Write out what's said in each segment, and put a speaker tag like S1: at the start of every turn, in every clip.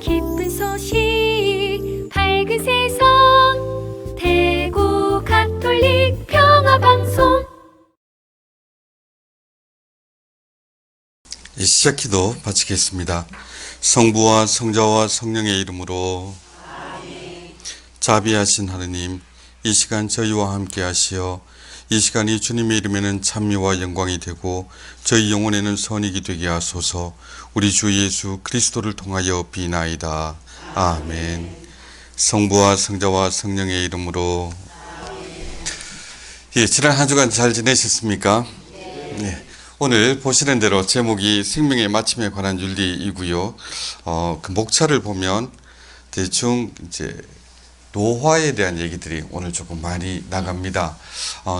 S1: 기쁜 소식 밝은 세상 대구 가톨릭 평화방송.
S2: 시작기도 바치겠습니다. 성부와 성자와 성령의 이름으로. 자비하신 하느님, 이 시간 저희와 함께 하시어 이 시간이 주님의 이름에는 찬미와 영광이 되고 저희 영혼에는 선익이 되게 하소서. 우리 주 예수 그리스도를 통하여 비나이다. 아멘. 성부와 성자와 성령의 이름으로. 지난 한 주간 잘 지내셨습니까? 네. 오늘 보시는 대로 제목이 생명의 마침에 관한 윤리이고요. 그 목차를 보면 대충 이제 노화에 대한 얘기들이 오늘 조금 많이 나갑니다.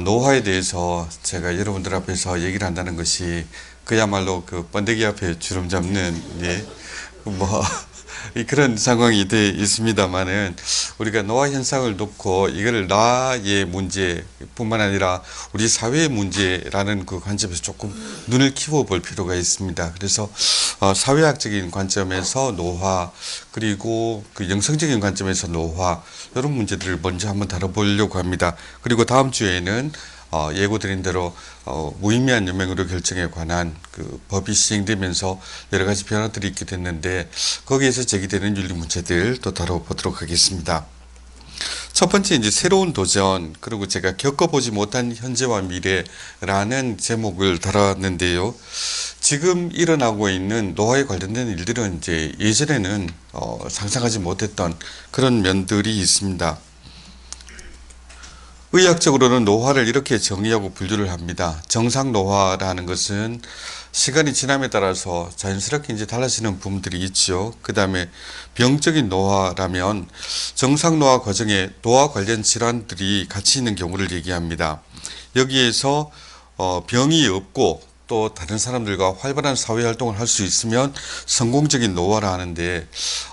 S2: 노화에 대해서 제가 여러분들 앞에서 얘기를 한다는 것이 그야말로 그 번데기 앞에 주름 잡는 그런 상황이 되어 있습니다만은, 우리가 노화 현상을 놓고 이거를 나의 문제뿐만 아니라 우리 사회의 문제라는 그 관점에서 조금 눈을 키워볼 필요가 있습니다. 그래서 사회학적인 관점에서 노화, 그리고 그 영성적인 관점에서 노화, 이런 문제들을 먼저 한번 다뤄보려고 합니다. 그리고 다음 주에는 예고드린 대로 무의미한 연명의료 결정에 관한 그 법이 시행되면서 여러 가지 변화들이 있게 됐는데, 거기에서 제기되는 윤리 문제들 또 다뤄보도록 하겠습니다. 첫 번째, 이제 새로운 도전, 그리고 제가 겪어보지 못한 현재와 미래라는 제목을 달았는데요. 지금 일어나고 있는 노화에 관련된 일들은 이제 예전에는 상상하지 못했던 그런 면들이 있습니다. 의학적으로는 노화를 이렇게 정의하고 분류를 합니다. 정상 노화라는 것은 시간이 지남에 따라서 자연스럽게 이제 달라지는 부분들이 있죠. 그 다음에 병적인 노화라면 정상 노화 과정에 노화 관련 질환들이 같이 있는 경우를 얘기합니다. 여기에서 병이 없고 또 다른 사람들과 활발한 사회활동을 할 수 있으면 성공적인 노화라 하는데,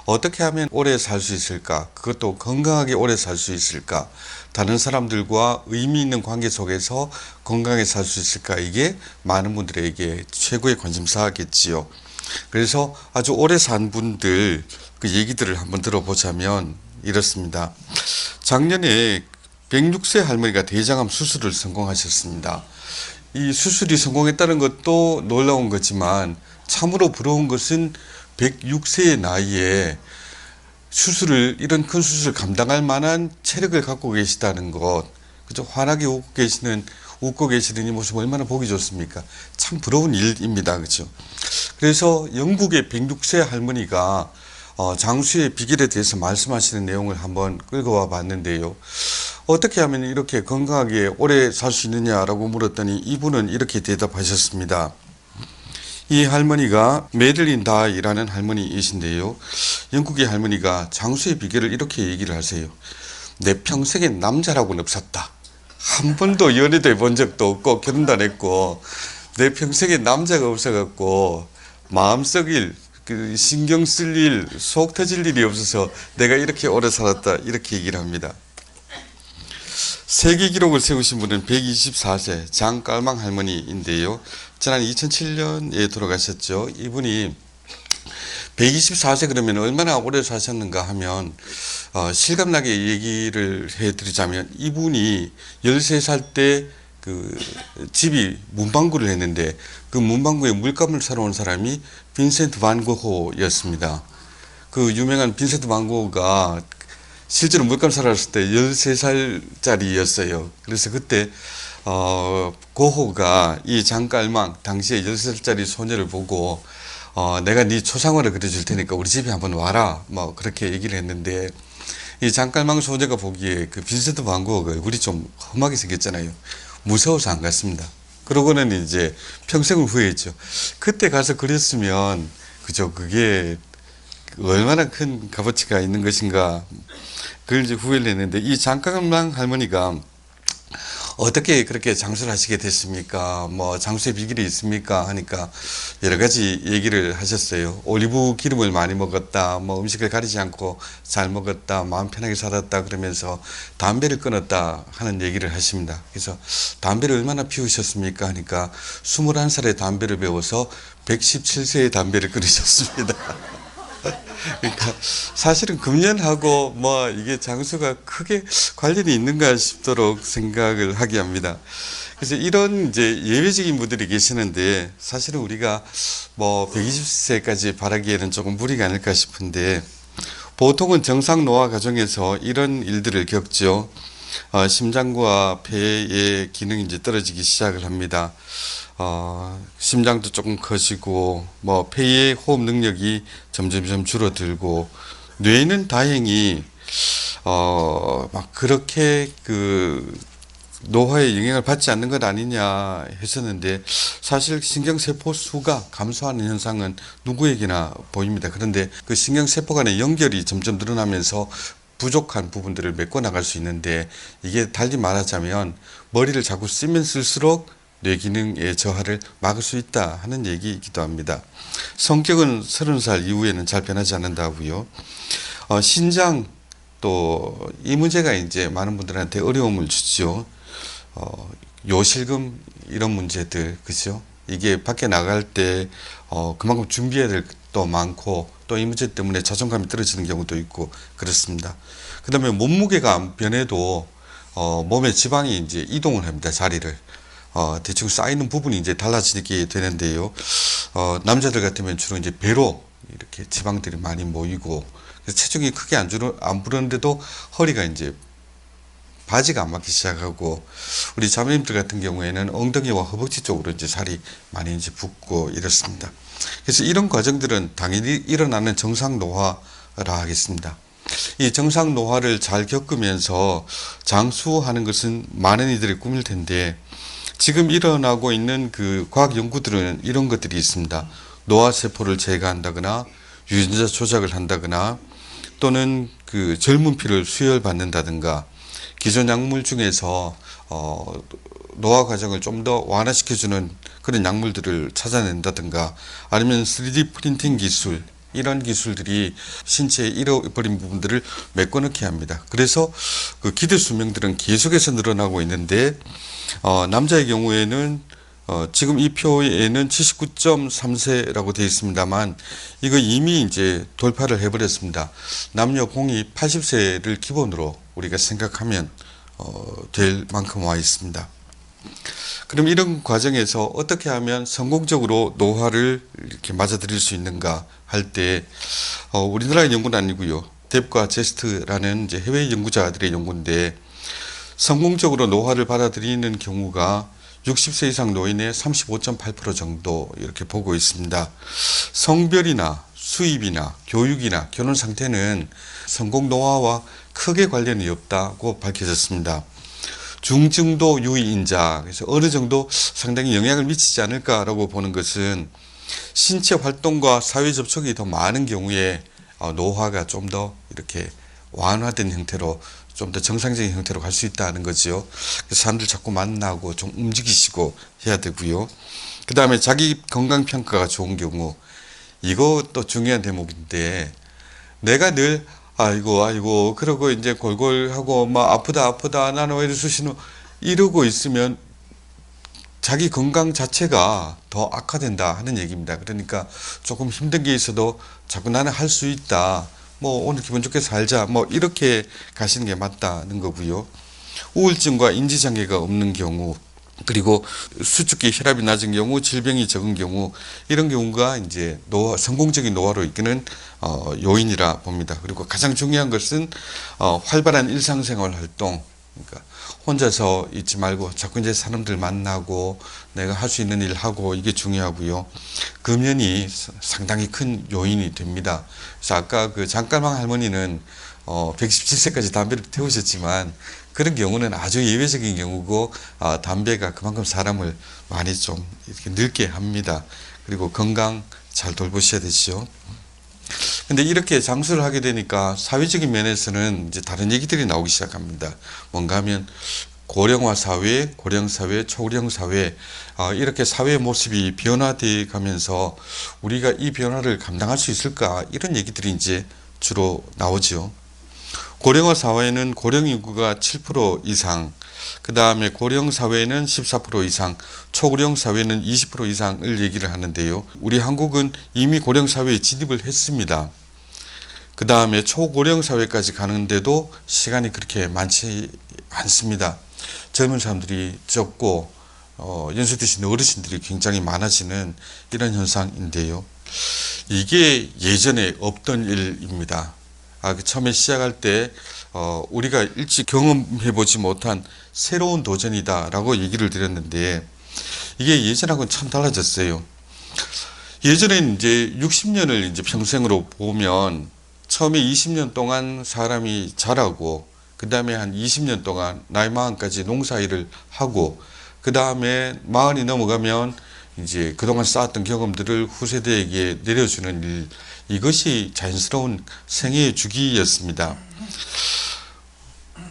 S2: 어떻게 하면 오래 살 수 있을까? 그것도 건강하게 오래 살 수 있을까? 다른 사람들과 의미 있는 관계 속에서 건강하게 살 수 있을까? 이게 많은 분들에게 최고의 관심사겠지요. 그래서 아주 오래 산 분들 그 얘기들을 한번 들어보자면 이렇습니다. 작년에 106세 할머니가 대장암 수술을 성공하셨습니다. 이 수술이 성공했다는 것도 놀라운 거지만, 참으로 부러운 것은 106세의 나이에 이런 큰 수술을 감당할 만한 체력을 갖고 계시다는 것. 그죠? 환하게 웃고 계시는 이 모습 얼마나 보기 좋습니까? 참 부러운 일입니다. 그죠? 그래서 영국의 106세 할머니가 장수의 비결에 대해서 말씀하시는 내용을 한번 끌어와 봤는데요. 어떻게 하면 이렇게 건강하게 오래 살 수 있느냐라고 물었더니 이분은 이렇게 대답하셨습니다. 이 할머니가 메들린 다이라는 할머니이신데요. 영국의 할머니가 장수의 비결을 이렇게 얘기를 하세요. 내 평생에 남자라고는 없었다. 한 번도 연애도 해본 적도 없고 결혼도 안 했고, 내 평생에 남자가 없어갖고 마음속 일, 신경 쓸 일, 속 터질 일이 없어서 내가 이렇게 오래 살았다, 이렇게 얘기를 합니다. 세계 기록을 세우신 분은 124세 장깔망 할머니인데요. 지난 2007년에 돌아가셨죠. 이분이 124세 그러면 얼마나 오래 사셨는가 하면 실감나게 얘기를 해드리자면, 이분이 13살 때 그 집이 문방구를 했는데 그 문방구에 물감을 사러 온 사람이 빈센트 반 고흐였습니다. 그 유명한 빈센트 반 고흐가 실제로 물감 사러 왔을 때 13살짜리였어요. 그래서 그때 고흐가 이 장깔망 당시에 13살짜리 소녀를 보고 내가 네 초상화를 그려줄 테니까 우리 집에 한번 와라, 뭐 그렇게 얘기를 했는데, 이 장깔망 소녀가 보기에 그 빈센트 반 고흐가 얼굴이 좀 험하게 생겼잖아요. 무서워서 안 갔습니다. 그러고는 이제 평생을 후회했죠. 그때 가서 그렸으면 그죠, 그게 얼마나 큰 값어치가 있는 것인가, 그걸 이제 후회를 했는데, 이 장깔망 할머니가 어떻게 그렇게 장수를 하시게 됐습니까? 뭐 장수의 비결이 있습니까? 하니까 여러 가지 얘기를 하셨어요. 올리브 기름을 많이 먹었다, 뭐 음식을 가리지 않고 잘 먹었다, 마음 편하게 살았다, 그러면서 담배를 끊었다 하는 얘기를 하십니다. 그래서 담배를 얼마나 피우셨습니까? 하니까 21살에 담배를 배워서 117세에 담배를 끊으셨습니다. 그러니까 사실은 금년하고 뭐 이게 장수가 크게 관련이 있는가 싶도록 생각을 하게 합니다. 그래서 이런 이제 예외적인 분들이 계시는데 사실은 우리가 뭐 120세까지 바라기에는 조금 무리가 아닐까 싶은데 보통은 정상 노화 과정에서 이런 일들을 겪죠. 심장과 폐의 기능이 이제 떨어지기 시작을 합니다. 심장도 조금 커지고 뭐 폐의 호흡 능력이 점점점 줄어들고 뇌는 다행히 막 그렇게 그 노화에 영향을 받지 않는 것 아니냐 했었는데 사실 신경세포 수가 감소하는 현상은 누구에게나 보입니다. 그런데 그 신경세포 간의 연결이 점점 늘어나면서 부족한 부분들을 메꿔 나갈 수 있는데 이게 달리 말하자면 머리를 자꾸 쓰면 쓸수록 뇌 기능의 저하를 막을 수 있다 하는 얘기이기도 합니다. 성격은 30살 이후에는 잘 변하지 않는다고요. 신장 또 이 문제가 이제 많은 분들한테 어려움을 주죠. 요실금 이런 문제들 그죠? 이게 밖에 나갈 때 그만큼 준비해야 될 것도 많고 또 이 문제 때문에 자존감이 떨어지는 경우도 있고 그렇습니다. 그 다음에 몸무게가 안 변해도 몸의 지방이 이제 이동을 합니다. 자리를. 대충 쌓이는 부분이 이제 달라지게 되는데요. 남자들 같으면 주로 이제 배로 이렇게 지방들이 많이 모이고 그래서 체중이 크게 안 부르는데도 허리가 이제 바지가 안 맞기 시작하고 우리 자매님들 같은 경우에는 엉덩이와 허벅지 쪽으로 이제 살이 많이 이제 붓고 이렇습니다. 그래서 이런 과정들은 당연히 일어나는 정상 노화라 하겠습니다. 이 정상 노화를 잘 겪으면서 장수하는 것은 많은 이들의 꿈일 텐데 지금 일어나고 있는 그 과학 연구들은 이런 것들이 있습니다. 노화 세포를 제거한다거나 유전자 조작을 한다거나 또는 그 젊은 피를 수혈받는다든가 기존 약물 중에서 노화 과정을 좀 더 완화시켜주는 그런 약물들을 찾아낸다든가 아니면 3D 프린팅 기술 이런 기술들이 신체에 잃어버린 부분들을 메꿔넣게 합니다. 그래서 그 기대 수명들은 계속해서 늘어나고 있는데 남자의 경우에는 지금 이 표에는 79.3세라고 되어 있습니다만 이거 이미 이제 돌파를 해버렸습니다. 남녀 공이 80세를 기본으로 우리가 생각하면 될 만큼 와 있습니다. 그럼 이런 과정에서 어떻게 하면 성공적으로 노화를 이렇게 맞아들일 수 있는가 할 때 우리나라의 연구는 아니고요. 뎁과 제스트라는 이제 해외 연구자들의 연구인데 성공적으로 노화를 받아들이는 경우가 60세 이상 노인의 35.8% 정도 이렇게 보고 있습니다. 성별이나 수입이나 교육이나 결혼 상태는 성공 노화와 크게 관련이 없다고 밝혀졌습니다. 중증도 유의인자, 그래서 어느 정도 상당히 영향을 미치지 않을까라고 보는 것은 신체 활동과 사회 접촉이 더 많은 경우에 노화가 좀 더 이렇게 완화된 형태로 좀 더 정상적인 형태로 갈 수 있다는 거죠. 그래서 사람들 자꾸 만나고 좀 움직이시고 해야 되고요. 그 다음에 자기 건강 평가가 좋은 경우 이것도 중요한 대목인데 내가 늘 아이고 그러고 이제 골골하고 막 아프다 나는 왜 이러시노 이러고 있으면 자기 건강 자체가 더 악화된다 하는 얘기입니다. 그러니까 조금 힘든 게 있어도 자꾸 나는 할 수 있다. 뭐 오늘 기분 좋게 살자. 뭐 이렇게 가시는 게 맞다는 거고요. 우울증과 인지장애가 없는 경우 그리고 수축기 혈압이 낮은 경우 질병이 적은 경우 이런 경우가 이제 성공적인 노화로 이끄는 요인이라 봅니다. 그리고 가장 중요한 것은 활발한 일상생활 활동 그러니까 혼자서 있지 말고 자꾸 이제 사람들 만나고 내가 할 수 있는 일 하고 이게 중요하고요. 금연이 상당히 큰 요인이 됩니다. 그래서 아까 그 장가망 할머니는 117세까지 담배를 태우셨지만 그런 경우는 아주 예외적인 경우고 담배가 그만큼 사람을 많이 좀 이렇게 늙게 합니다. 그리고 건강 잘 돌보셔야 되죠. 근데 이렇게 장수를 하게 되니까 사회적인 면에서는 이제 다른 얘기들이 나오기 시작합니다. 뭔가 하면 고령화 사회, 고령 사회, 초고령 사회 이렇게 사회의 모습이 변화되어 가면서 우리가 이 변화를 감당할 수 있을까 이런 얘기들이 이제 주로 나오죠. 고령화 사회는 고령 인구가 7% 이상, 그 다음에 고령 사회는 14% 이상, 초고령 사회는 20% 이상을 얘기를 하는데요. 우리 한국은 이미 고령 사회에 진입을 했습니다. 그 다음에 초고령 사회까지 가는데도 시간이 그렇게 많지 않습니다. 젊은 사람들이 적고 연세 드신 어르신들이 굉장히 많아지는 이런 현상인데요. 이게 예전에 없던 일입니다. 처음에 시작할 때 우리가 일찍 경험해보지 못한 새로운 도전이다라고 얘기를 드렸는데 이게 예전하고는 참 달라졌어요. 예전에는 이제 60년을 이제 평생으로 보면 처음에 20년 동안 사람이 자라고 그 다음에 한 20년 동안 나이 마흔까지 농사일을 하고 그 다음에 마흔이 넘어가면 이제 그동안 쌓았던 경험들을 후세대에게 내려주는 일, 이것이 자연스러운 생애의 주기였습니다.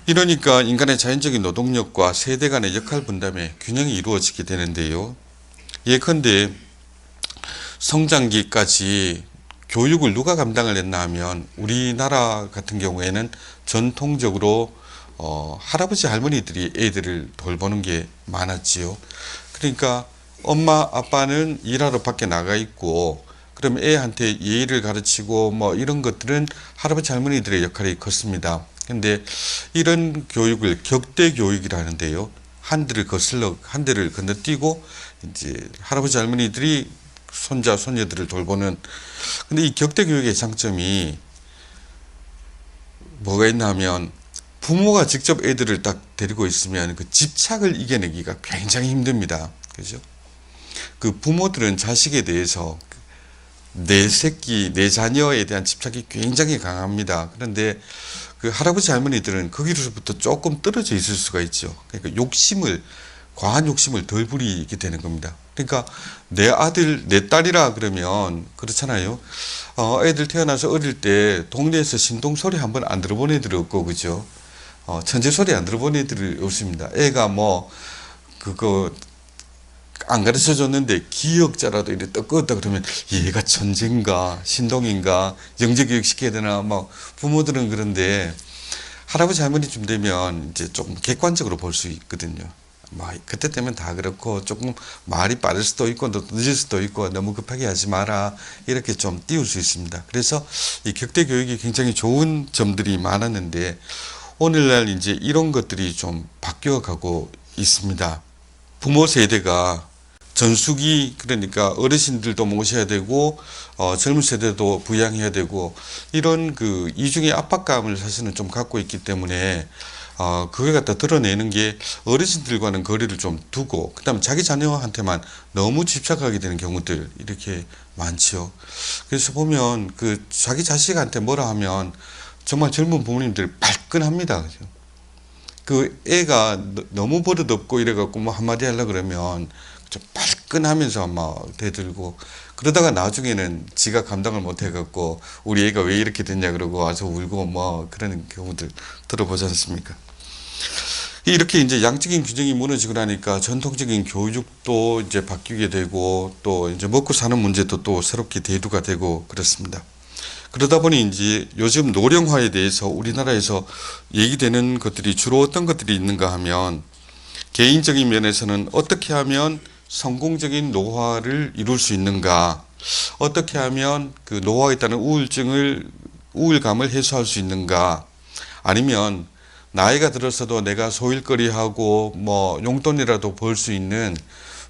S2: 이러니까 인간의 자연적인 노동력과 세대 간의 역할 분담의 균형이 이루어지게 되는데요. 예컨대 성장기까지 교육을 누가 감당을 했나 하면 우리나라 같은 경우에는 전통적으로 할아버지 할머니들이 애들을 돌보는 게 많았지요. 그러니까 엄마 아빠는 일하러 밖에 나가 있고 그럼 애한테 예의를 가르치고 뭐 이런 것들은 할아버지 할머니들의 역할이 컸습니다. 근데 이런 교육을 격대 교육이라는데요. 한 대를 건너뛰고 이제 할아버지 할머니들이 손자 손녀들을 돌보는. 근데 이 격대 교육의 장점이 뭐가 있나 하면 부모가 직접 애들을 딱 데리고 있으면 그 집착을 이겨내기가 굉장히 힘듭니다. 그죠? 그 부모들은 자식에 대해서 내 새끼, 내 자녀에 대한 집착이 굉장히 강합니다. 그런데 그 할아버지 할머니들은 거기로부터 조금 떨어져 있을 수가 있죠. 그러니까 과한 욕심을 덜 부리게 되는 겁니다. 그러니까 내 아들, 내 딸이라 그러면 그렇잖아요. 애들 태어나서 어릴 때 동네에서 신동 소리 한번 안 들어본 애들이 없고, 그죠? 천재 소리 안 들어본 애들이 없습니다. 애가 뭐 그거 안 가르쳐 줬는데 기역자라도 이렇게 떴다 그러면 얘가 천재인가 신동인가 영재교육 시켜야 되나 막 부모들은 그런데 할아버지 할머니쯤 되면 이제 좀 객관적으로 볼 수 있거든요. 뭐 그때 되면 다 그렇고 조금 말이 빠를 수도 있고 또 늦을 수도 있고 너무 급하게 하지 마라 이렇게 좀 띄울 수 있습니다. 그래서 이 격대 교육이 굉장히 좋은 점들이 많았는데 오늘날 이제 이런 것들이 좀 바뀌어가고 있습니다. 부모 세대가 전수기 그러니까 어르신들도 모셔야 되고 젊은 세대도 부양해야 되고 이런 그 이중의 압박감을 사실은 좀 갖고 있기 때문에 그걸 갖다 드러내는 게 어르신들과는 거리를 좀 두고 그다음 자기 자녀한테만 너무 집착하게 되는 경우들 이렇게 많죠. 그래서 보면 그 자기 자식한테 뭐라 하면 정말 젊은 부모님들 발끈합니다. 그죠? 그 애가 너무 버릇없고 이래갖고 뭐 한마디 하려고 그러면 좀 발끈하면서 막 대들고 그러다가 나중에는 지가 감당을 못 해갖고 우리 애가 왜 이렇게 됐냐 그러고 와서 울고 뭐 그런 경우들 들어보지 않습니까? 이렇게 이제 양적인 균형이 무너지고 나니까 전통적인 교육도 이제 바뀌게 되고 또 이제 먹고 사는 문제도 또 새롭게 대두가 되고 그렇습니다. 그러다 보니 이제 요즘 노령화에 대해서 우리나라에서 얘기되는 것들이 주로 어떤 것들이 있는가 하면 개인적인 면에서는 어떻게 하면 성공적인 노화를 이룰 수 있는가, 어떻게 하면 그 노화에 따른 우울감을 해소할 수 있는가, 아니면 나이가 들어서도 내가 소일거리하고 뭐 용돈이라도 벌 수 있는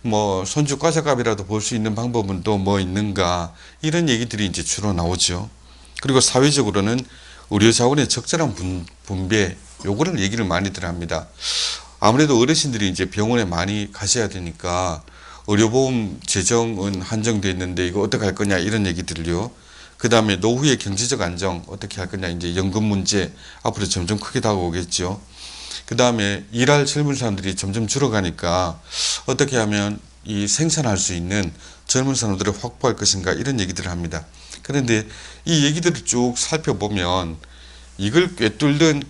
S2: 뭐 손주 과자값이라도 벌 수 있는 방법은 또 뭐 있는가, 이런 얘기들이 이제 주로 나오죠. 그리고 사회적으로는 의료 자원의 적절한 분배, 요거를 얘기를 많이들 합니다. 아무래도 어르신들이 이제 병원에 많이 가셔야 되니까 의료보험 재정은 한정되어 있는데 이거 어떻게 할 거냐 이런 얘기들을요. 그 다음에 노후의 경제적 안정 어떻게 할 거냐 이제 연금 문제 앞으로 점점 크게 다가오겠죠. 그 다음에 일할 젊은 사람들이 점점 줄어가니까 어떻게 하면 이 생산할 수 있는 젊은 사람들을 확보할 것인가 이런 얘기들을 합니다. 그런데 이 얘기들을 쭉 살펴보면 이걸 꿰뚫는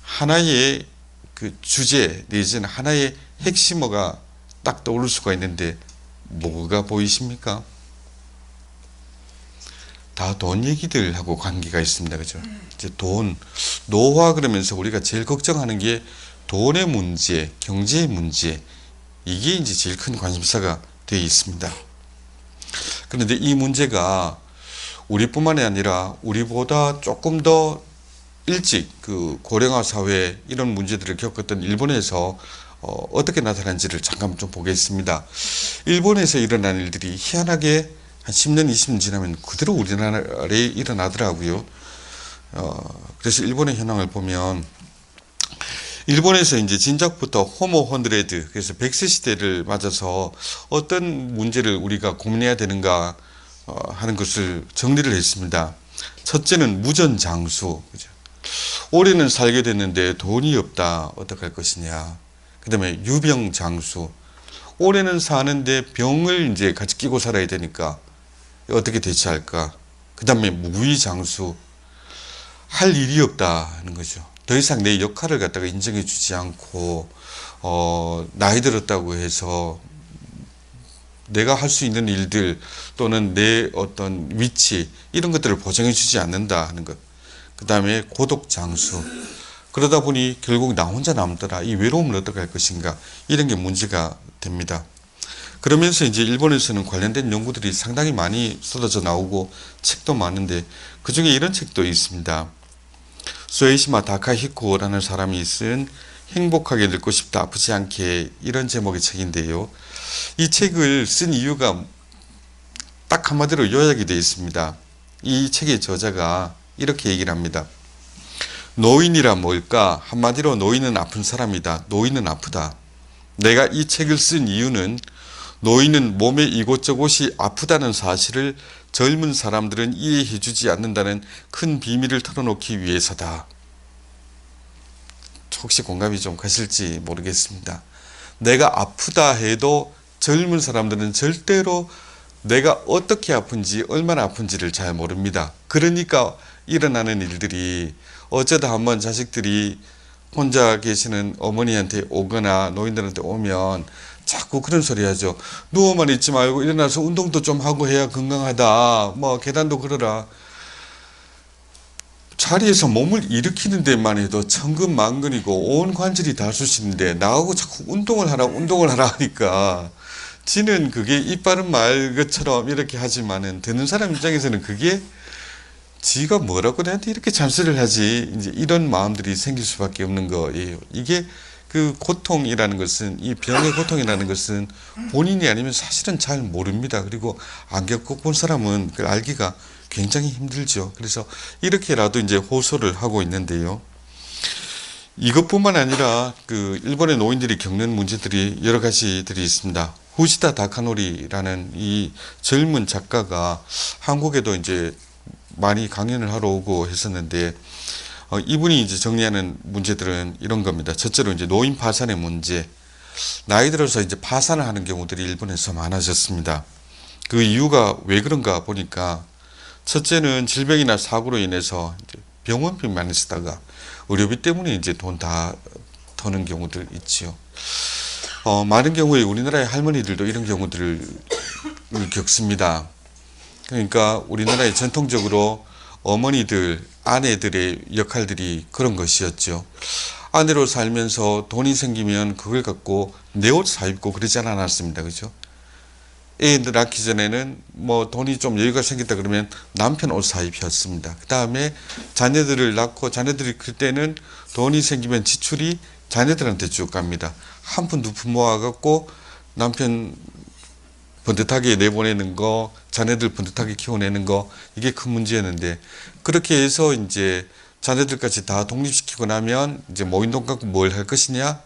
S2: 하나의 그 주제 내지는 하나의 핵심어가 딱 떠오를 수가 있는데 뭐가 보이십니까? 다 돈 얘기들하고 관계가 있습니다. 그죠? 이제 돈, 노화 그러면서 우리가 제일 걱정하는 게 돈의 문제, 경제의 문제, 이게 이제 제일 큰 관심사가 되어 있습니다. 그런데 이 문제가 우리뿐만이 아니라 우리보다 조금 더 일찍 그 고령화 사회 이런 문제들을 겪었던 일본에서 어떻게 나타난지를 잠깐 좀 보겠습니다. 일본에서 일어난 일들이 희한하게 한 10년, 20년 지나면 그대로 우리나라에 일어나더라고요. 그래서 일본의 현황을 보면 일본에서 이제 진작부터 호모 헌드레드, 그래서 100세 시대를 맞아서 어떤 문제를 우리가 고민해야 되는가 하는 것을 정리를 했습니다. 첫째는 무전장수. 그죠? 올해는 살게 됐는데 돈이 없다. 어떡할 것이냐. 그 다음에 유병장수. 올해는 사는데 병을 이제 같이 끼고 살아야 되니까 어떻게 대처할까. 그 다음에 무위장수. 할 일이 없다 하는 거죠. 더 이상 내 역할을 갖다가 인정해 주지 않고 나이 들었다고 해서 내가 할 수 있는 일들 또는 내 어떤 위치 이런 것들을 보장해 주지 않는다 하는 것. 그 다음에 고독장수. 그러다 보니 결국 나 혼자 남더라. 이 외로움을 어떻게 할 것인가. 이런 게 문제가 됩니다. 그러면서 이제 일본에서는 관련된 연구들이 상당히 많이 쏟아져 나오고 책도 많은데 그 중에 이런 책도 있습니다. 소에시마 다카히코라는 사람이 쓴 행복하게 늙고 싶다 아프지 않게 이런 제목의 책인데요. 이 책을 쓴 이유가 딱 한마디로 요약이 되어 있습니다. 이 책의 저자가 이렇게 얘기를 합니다. 노인이라 뭘까? 한마디로 노인은 아픈 사람이다. 노인은 아프다. 내가 이 책을 쓴 이유는 노인은 몸의 이곳저곳이 아프다는 사실을 젊은 사람들은 이해해주지 않는다는 큰 비밀을 털어놓기 위해서다. 혹시 공감이 좀 가실지 모르겠습니다. 내가 아프다 해도 젊은 사람들은 절대로 내가 어떻게 아픈지 얼마나 아픈지를 잘 모릅니다. 그러니까 일어나는 일들이 어쩌다 한번 자식들이 혼자 계시는 어머니한테 오거나 노인들한테 오면 자꾸 그런 소리 하죠. 누워만 있지 말고 일어나서 운동도 좀 하고 해야 건강하다. 뭐 계단도 걸어라. 자리에서 몸을 일으키는 데만 해도 천근만근이고 온 관절이 다 쑤시는데 나하고 자꾸 운동을 하라 하니까 지는 그게 입 바른 말 것처럼 이렇게 하지만은 듣는 사람 입장에서는 그게 지가 뭐라고 나한테 이렇게 잔소리를 하지 이제 이런 마음들이 생길 수밖에 없는 거예요. 이게 그 고통이라는 것은 이 병의 고통이라는 것은 본인이 아니면 사실은 잘 모릅니다. 그리고 안 겪어본 사람은 그걸 알기가 굉장히 힘들죠. 그래서 이렇게라도 이제 호소를 하고 있는데요. 이것뿐만 아니라 그 일본의 노인들이 겪는 문제들이 여러 가지들이 있습니다. 후시다 다카노리라는 이 젊은 작가가 한국에도 이제 많이 강연을 하러 오고 했었는데 이분이 이제 정리하는 문제들은 이런 겁니다. 첫째로 이제 노인 파산의 문제. 나이 들어서 이제 파산을 하는 경우들이 일본에서 많아졌습니다. 그 이유가 왜 그런가 보니까 첫째는 질병이나 사고로 인해서 이제 병원비 많이 쓰다가 의료비 때문에 이제 돈 다 터는 경우들 있지요. 많은 경우에 우리나라의 할머니들도 이런 경우들을 겪습니다. 그러니까 우리나라의 전통적으로 어머니들, 아내들의 역할들이 그런 것이었죠. 아내로 살면서 돈이 생기면 그걸 갖고 내 옷 사입고 그러지 않았습니다. 그죠? 애들 낳기 전에는 뭐 돈이 좀 여유가 생겼다 그러면 남편 옷 사입혔습니다. 그 다음에 자녀들을 낳고 자녀들이 클 때는 돈이 생기면 지출이 자녀들한테 쭉 갑니다. 한 푼 두 푼 모아갖고 남편 번듯하게 내보내는 거, 자녀들 번듯하게 키워내는 거, 이게 큰 문제였는데, 그렇게 해서 이제 자녀들까지 다 독립시키고 나면 이제 모인 돈 갖고 뭘 할 것이냐?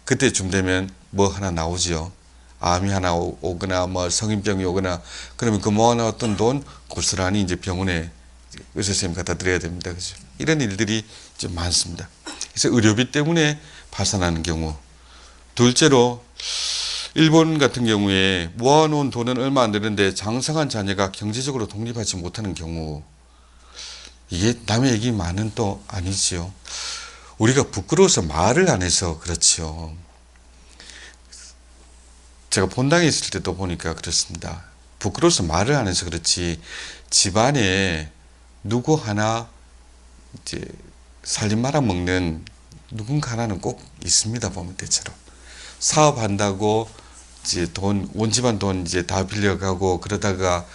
S2: 그때쯤 되면 뭐 하나 나오죠. 암이 하나 오거나 뭐 성인병이 오거나 그러면 그 모아놨던 돈 고스란히 이제 병원에 의사 선생님 갖다 드려야 됩니다. 그죠? 이런 일들이 좀 많습니다. 그래서 의료비 때문에 파산하는 경우. 둘째로 일본 같은 경우에 모아놓은 돈은 얼마 안 되는데 장성한 자녀가 경제적으로 독립하지 못하는 경우. 이게 남의 얘기만은 또 아니지요. 우리가 부끄러워서 말을 안 해서 그렇지요. 제가 본당에 있을 때도 보니까 그렇습니다. 부끄러워서 말을 안 해서 그렇지 집안에 누구 하나 이제 살림 말아먹는 누군가 하나는 꼭 있습니다. 보면 대체로 사업한다고 이제 온 집안 돈 이제 다 빌려가고 그러다가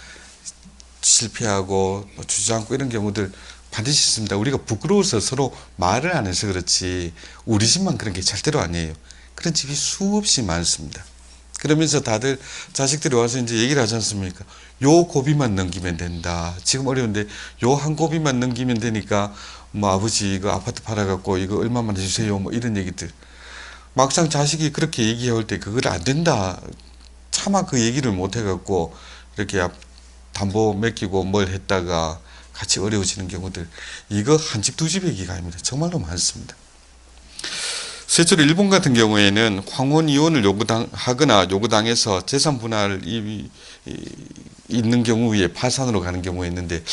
S2: 실패하고 또 주저앉고 이런 경우들 반드시 있습니다. 우리가 부끄러워서 서로 말을 안 해서 그렇지 우리 집만 그런 게 절대로 아니에요. 그런 집이 수없이 많습니다. 그러면서 다들 자식들이 와서 이제 얘기를 하지 않습니까? 요 고비만 넘기면 된다. 지금 어려운데 요 한 고비만 넘기면 되니까 뭐 아버지 이거 아파트 팔아갖고 이거 얼마만 해주세요. 뭐 이런 얘기들. 막상 자식이 그렇게 얘기할 때 그걸 안 된다. 차마 그 얘기를 못 해갖고 이렇게 담보 맡기고 뭘 했다가 같이 어려워지는 경우들. 이거 한 집 두 집 얘기가 아닙니다. 정말로 많습니다. 실제로 일본 같은 경우에는 황혼 이혼을 요구하거나 요구당해서 재산 분할이 있는 경우에 파산으로 가는 경우가 있는데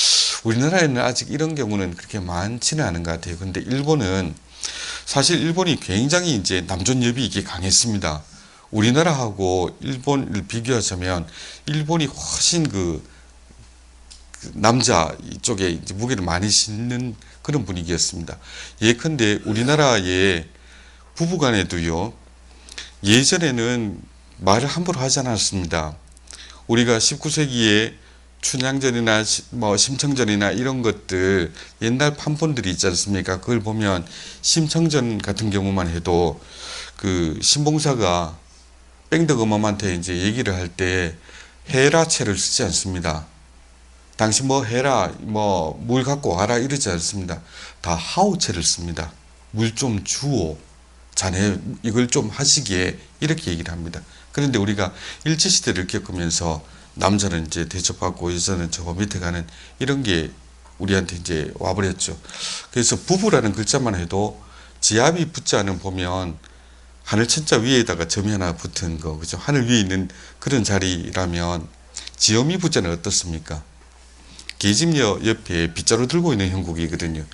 S2: 우리나라에는 아직 이런 경우는 그렇게 많지는 않은 것 같아요. 근데 일본은 사실 일본이 굉장히 이제 남존여비 이게 강했습니다. 우리나라하고 일본을 비교하자면 일본이 훨씬 남자 이쪽에 이제 무게를 많이 싣는 그런 분위기였습니다. 예컨대 우리나라의 부부간에도요, 예전에는 말을 함부로 하지 않았습니다. 우리가 19세기에 춘향전이나 뭐 심청전이나 이런 것들 옛날 판본들이 있지 않습니까? 그걸 보면 심청전 같은 경우만 해도 그 신봉사가 뺑덕어멈한테 이제 얘기를 할 때 해라체를 쓰지 않습니다. 당신 뭐 해라, 뭐 물 갖고 와라 이러지 않습니다. 다 하우체를 씁니다. 물 좀 주오. 자네 이걸 좀 하시기에 이렇게 얘기를 합니다. 그런데 우리가 일제시대를 겪으면서 남자는 이제 대접받고 여자는 저 밑에 가는 이런 게 우리한테 이제 와버렸죠. 그래서 부부라는 글자만 해도 지압이 붙지 않으면 보면 하늘 천자 위에다가 점이 하나 붙은 거, 그죠? 하늘 위에 있는 그런 자리라면 지엄이 붙자는 어떻습니까? 계집녀 옆에 빗자루 들고 있는 형국이거든요.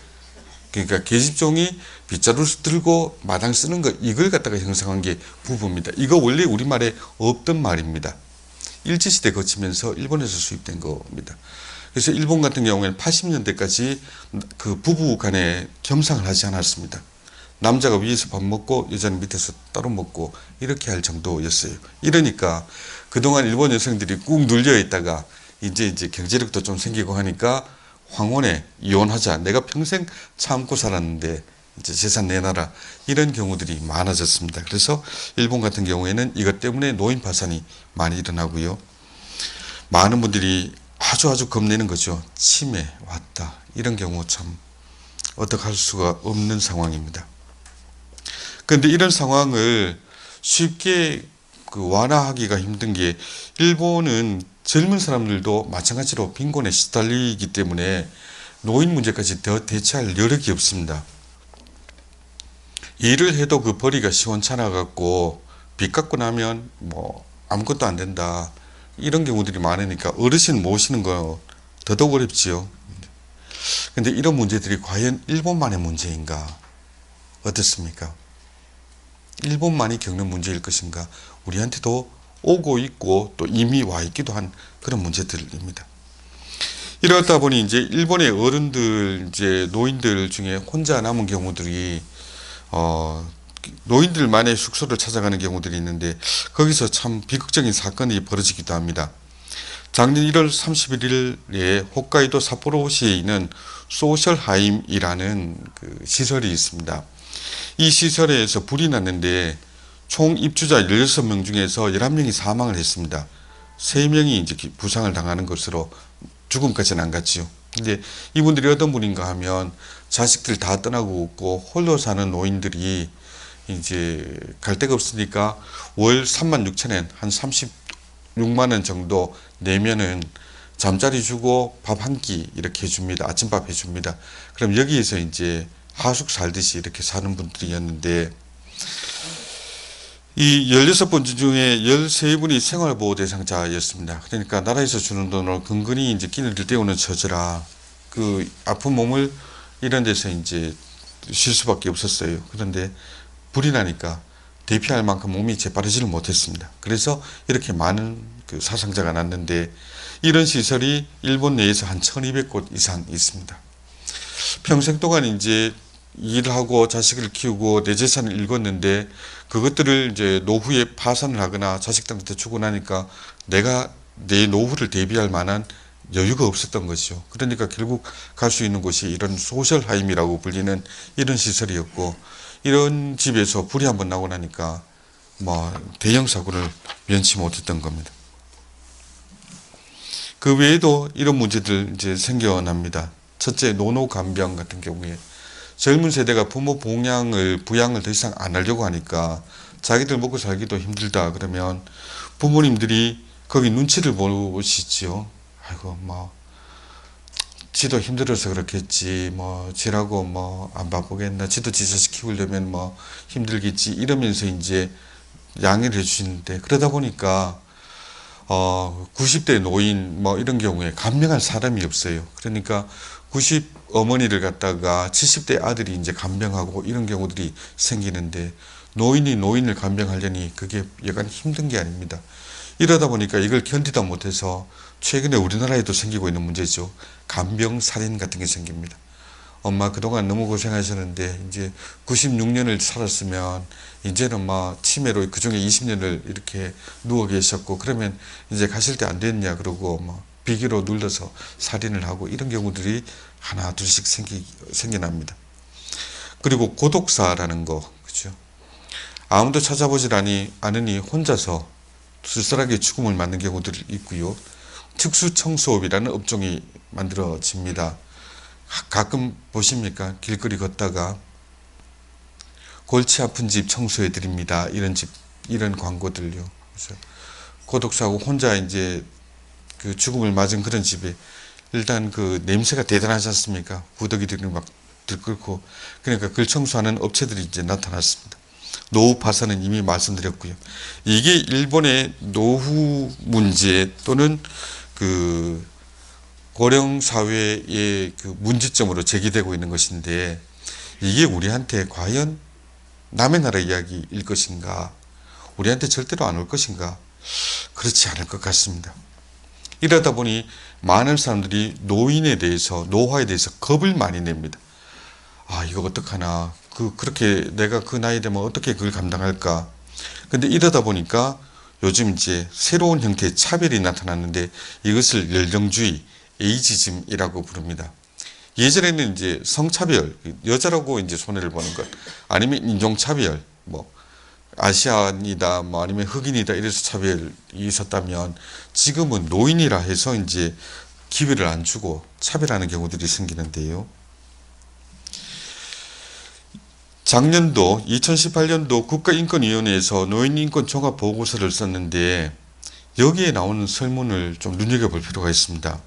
S2: 그러니까 계집종이 빗자루를 들고 마당 쓰는 거 이걸 갖다가 형성한 게 부부입니다. 이거 원래 우리말에 없던 말입니다. 일제시대 거치면서 일본에서 수입된 겁니다. 그래서 일본 같은 경우에는 80년대까지 그 부부 간에 겸상을 하지 않았습니다. 남자가 위에서 밥 먹고 여자는 밑에서 따로 먹고 이렇게 할 정도였어요. 이러니까 그동안 일본 여성들이 꾹 눌려 있다가 이제 경제력도 좀 생기고 하니까 황혼에 이혼하자. 내가 평생 참고 살았는데 이제 재산 내놔라. 이런 경우들이 많아졌습니다. 그래서 일본 같은 경우에는 이것 때문에 노인 파산이 많이 일어나고요. 많은 분들이 아주 겁내는 거죠. 치매 왔다. 이런 경우 참 어떻게 할 수가 없는 상황입니다. 그런데 이런 상황을 쉽게 완화하기가 힘든 게 일본은 젊은 사람들도 마찬가지로 빈곤에 시달리기 때문에 노인 문제까지 더 대처할 여력이 없습니다. 일을 해도 그 벌이가 시원찮아 갖고 빚 갚고 나면 뭐 아무것도 안 된다. 이런 경우들이 많으니까 어르신 모시는 거 더더욱 어렵지요. 근데 이런 문제들이 과연 일본만의 문제인가? 어떻습니까? 일본만이 겪는 문제일 것인가? 우리한테도 오고 있고 또 이미 와 있기도 한 그런 문제들입니다. 이러다 보니 이제 일본의 어른들, 이제 노인들 중에 혼자 남은 경우들이 노인들만의 숙소를 찾아가는 경우들이 있는데 거기서 참 비극적인 사건이 벌어지기도 합니다. 작년 1월 31일에 홋카이도 삿포로시에 있는 소셜하임이라는 그 시설이 있습니다. 이 시설에서 불이 났는데 총 입주자 16명 중에서 11명이 사망을 했습니다. 3명이 이제 부상을 당하는 것으로 죽음까지는 안 갔지요. 근데 이분들이 어떤 분인가 하면 자식들 다 떠나고 있고 홀로 사는 노인들이 이제 갈 데가 없으니까 월 36,000엔 한 36만 원 정도 내면은 잠자리 주고 밥 한 끼 이렇게 해줍니다. 아침밥 해줍니다. 그럼 여기에서 이제 하숙 살듯이 이렇게 사는 분들이었는데 이 16분 중에 13분이 생활보호 대상자였습니다. 그러니까 나라에서 주는 돈으로 근근히 이제 끼니를 때우는 처지라 그 아픈 몸을 이런 데서 이제 쉴 수밖에 없었어요. 그런데 불이 나니까 대피할 만큼 몸이 재빠르지를 못했습니다. 그래서 이렇게 많은 그 사상자가 났는데 이런 시설이 일본 내에서 한 1200곳 이상 있습니다. 평생 동안 이제 일하고 자식을 키우고 내 재산을 읽었는데 그것들을 이제 노후에 파산을 하거나 자식들한테 주고 나니까 내가 내 노후를 대비할 만한 여유가 없었던 것이죠. 그러니까 결국 갈 수 있는 곳이 이런 소셜하임이라고 불리는 이런 시설이었고, 이런 집에서 불이 한번 나고 나니까 뭐 대형 사고를 면치 못했던 겁니다. 그 외에도 이런 문제들 이제 생겨납니다. 첫째, 노노간병 같은 경우에 젊은 세대가 부모 부양을 더 이상 안 하려고 하니까 자기들 먹고 살기도 힘들다 그러면 부모님들이 거기 눈치를 보시지요. 아이고 뭐 지도 힘들어서 그렇겠지, 뭐 지라고 뭐 안 바쁘겠나, 지도 지 자식 키우려면 뭐 힘들겠지 이러면서 이제 양해를 해주시는데, 그러다 보니까 90대 노인 뭐 이런 경우에 간병할 사람이 없어요. 그러니까 90 어머니를 갖다가 70대 아들이 이제 간병하고 이런 경우들이 생기는데, 노인이 노인을 간병하려니 그게 약간 힘든 게 아닙니다. 이러다 보니까 이걸 견디다 못해서 최근에 우리나라에도 생기고 있는 문제죠. 간병살인 같은 게 생깁니다. 엄마 그동안 너무 고생하셨는데 이제 96년을 살았으면 이제는 막 치매로 그중에 20년을 이렇게 누워 계셨고, 그러면 이제 가실 때 안 됐냐 그러고 뭐 비기로 눌러서 살인을 하고 이런 경우들이 하나 둘씩 생겨납니다. 그리고 고독사라는 거, 그죠? 아무도 찾아보질 않으니 혼자서 쓸쓸하게 죽음을 맞는 경우들이 있고요. 특수청소업이라는 업종이 만들어집니다. 가끔 보십니까? 길거리 걷다가 골치 아픈 집 청소해 드립니다. 이런 광고들요. 그래서 고독사하고 혼자 이제 그 죽음을 맞은 그런 집에 일단 그 냄새가 대단하지 않습니까? 구더기들이 막 들끓고, 그러니까 그걸 청소하는 업체들이 이제 나타났습니다. 노후 파산은 이미 말씀드렸고요. 이게 일본의 노후 문제 또는 그 고령 사회의 그 문제점으로 제기되고 있는 것인데, 이게 우리한테 과연 남의 나라 이야기일 것인가, 우리한테 절대로 안 올 것인가? 그렇지 않을 것 같습니다. 이러다 보니 많은 사람들이 노인에 대해서, 노화에 대해서 겁을 많이 냅니다. 아, 이거 어떡하나. 그렇게 내가 그 나이 되면 어떻게 그걸 감당할까. 근데 이러다 보니까 요즘 이제 새로운 형태의 차별이 나타났는데, 이것을 연령주의, 에이지즘이라고 부릅니다. 예전에는 이제 성차별, 여자라고 이제 손해를 보는 것, 아니면 인종차별, 뭐 아시안이다, 뭐 아니면 흑인이다 이래서 차별이 있었다면, 지금은 노인이라 해서 이제 기회를 안 주고 차별하는 경우들이 생기는데요. 작년도 2018년도 국가인권위원회에서 노인인권 종합보고서를 썼는데, 여기에 나오는 설문을 좀 눈여겨볼 필요가 있습니다.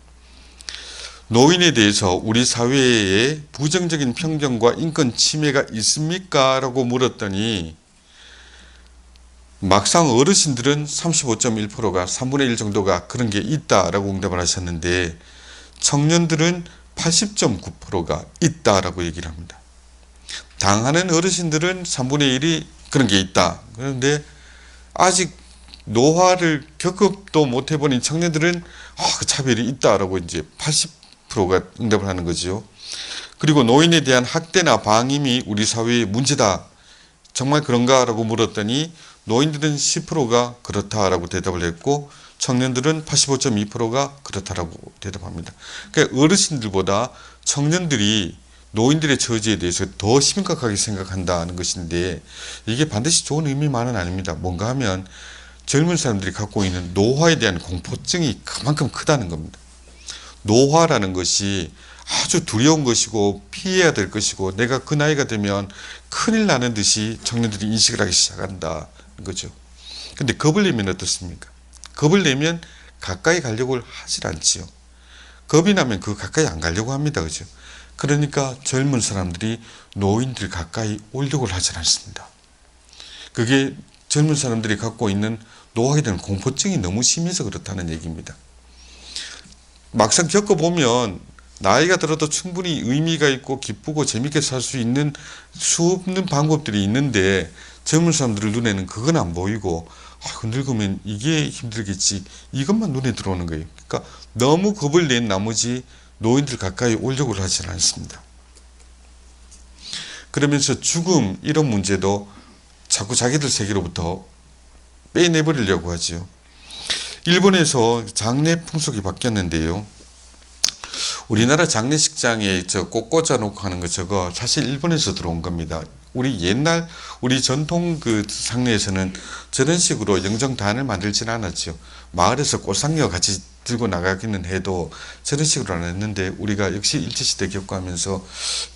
S2: 노인에 대해서 우리 사회에 부정적인 편견과 인권 침해가 있습니까? 라고 물었더니 막상 어르신들은 35.1%가 3분의 1 정도가 그런 게 있다라고 응답을 하셨는데, 청년들은 80.9%가 있다라고 얘기를 합니다. 당하는 어르신들은 3분의 1이 그런 게 있다. 그런데 아직 노화를 겪어도 못 해보니 청년들은 그 차별이 있다라고 이제 80%가 응답을 하는 거죠. 그리고 노인에 대한 학대나 방임이 우리 사회의 문제다. 정말 그런가라고 물었더니 노인들은 10%가 그렇다라고 대답을 했고, 청년들은 85.2%가 그렇다라고 대답합니다. 그러니까 어르신들보다 청년들이 노인들의 처지에 대해서 더 심각하게 생각한다는 것인데, 이게 반드시 좋은 의미만은 아닙니다. 뭔가 하면 젊은 사람들이 갖고 있는 노화에 대한 공포증이 그만큼 크다는 겁니다. 노화라는 것이 아주 두려운 것이고 피해야 될 것이고, 내가 그 나이가 되면 큰일 나는 듯이 청년들이 인식을 하기 시작한다는 거죠. 근데 겁을 내면 어떻습니까? 겁을 내면 가까이 가려고 하질 않지요. 겁이 나면 그 가까이 안 가려고 합니다. 그죠? 그러니까 젊은 사람들이 노인들 가까이 오려고 하질 않습니다. 그게 젊은 사람들이 갖고 있는 노화에 대한 공포증이 너무 심해서 그렇다는 얘기입니다. 막상 겪어보면 나이가 들어도 충분히 의미가 있고 기쁘고 재밌게 살 수 있는 수없는 방법들이 있는데, 젊은 사람들 눈에는 그건 안 보이고, 늙으면 이게 힘들겠지, 이것만 눈에 들어오는 거예요. 그러니까 너무 겁을 낸 나머지 노인들 가까이 오려고 하지는 않습니다. 그러면서 죽음 이런 문제도 자꾸 자기들 세계로부터 빼내버리려고 하죠. 일본에서 장례 풍속이 바뀌었는데요. 우리나라 장례식장에 저 꽃 꽂아놓고 하는 거 저거 사실 일본에서 들어온 겁니다. 우리 전통 그 상례에서는 저런 식으로 영정단을 만들지는 않았죠. 마을에서 꽃상녀 같이 들고 나가기는 해도 저런 식으로 안 했는데 우리가 역시 일제시대 겪어가면서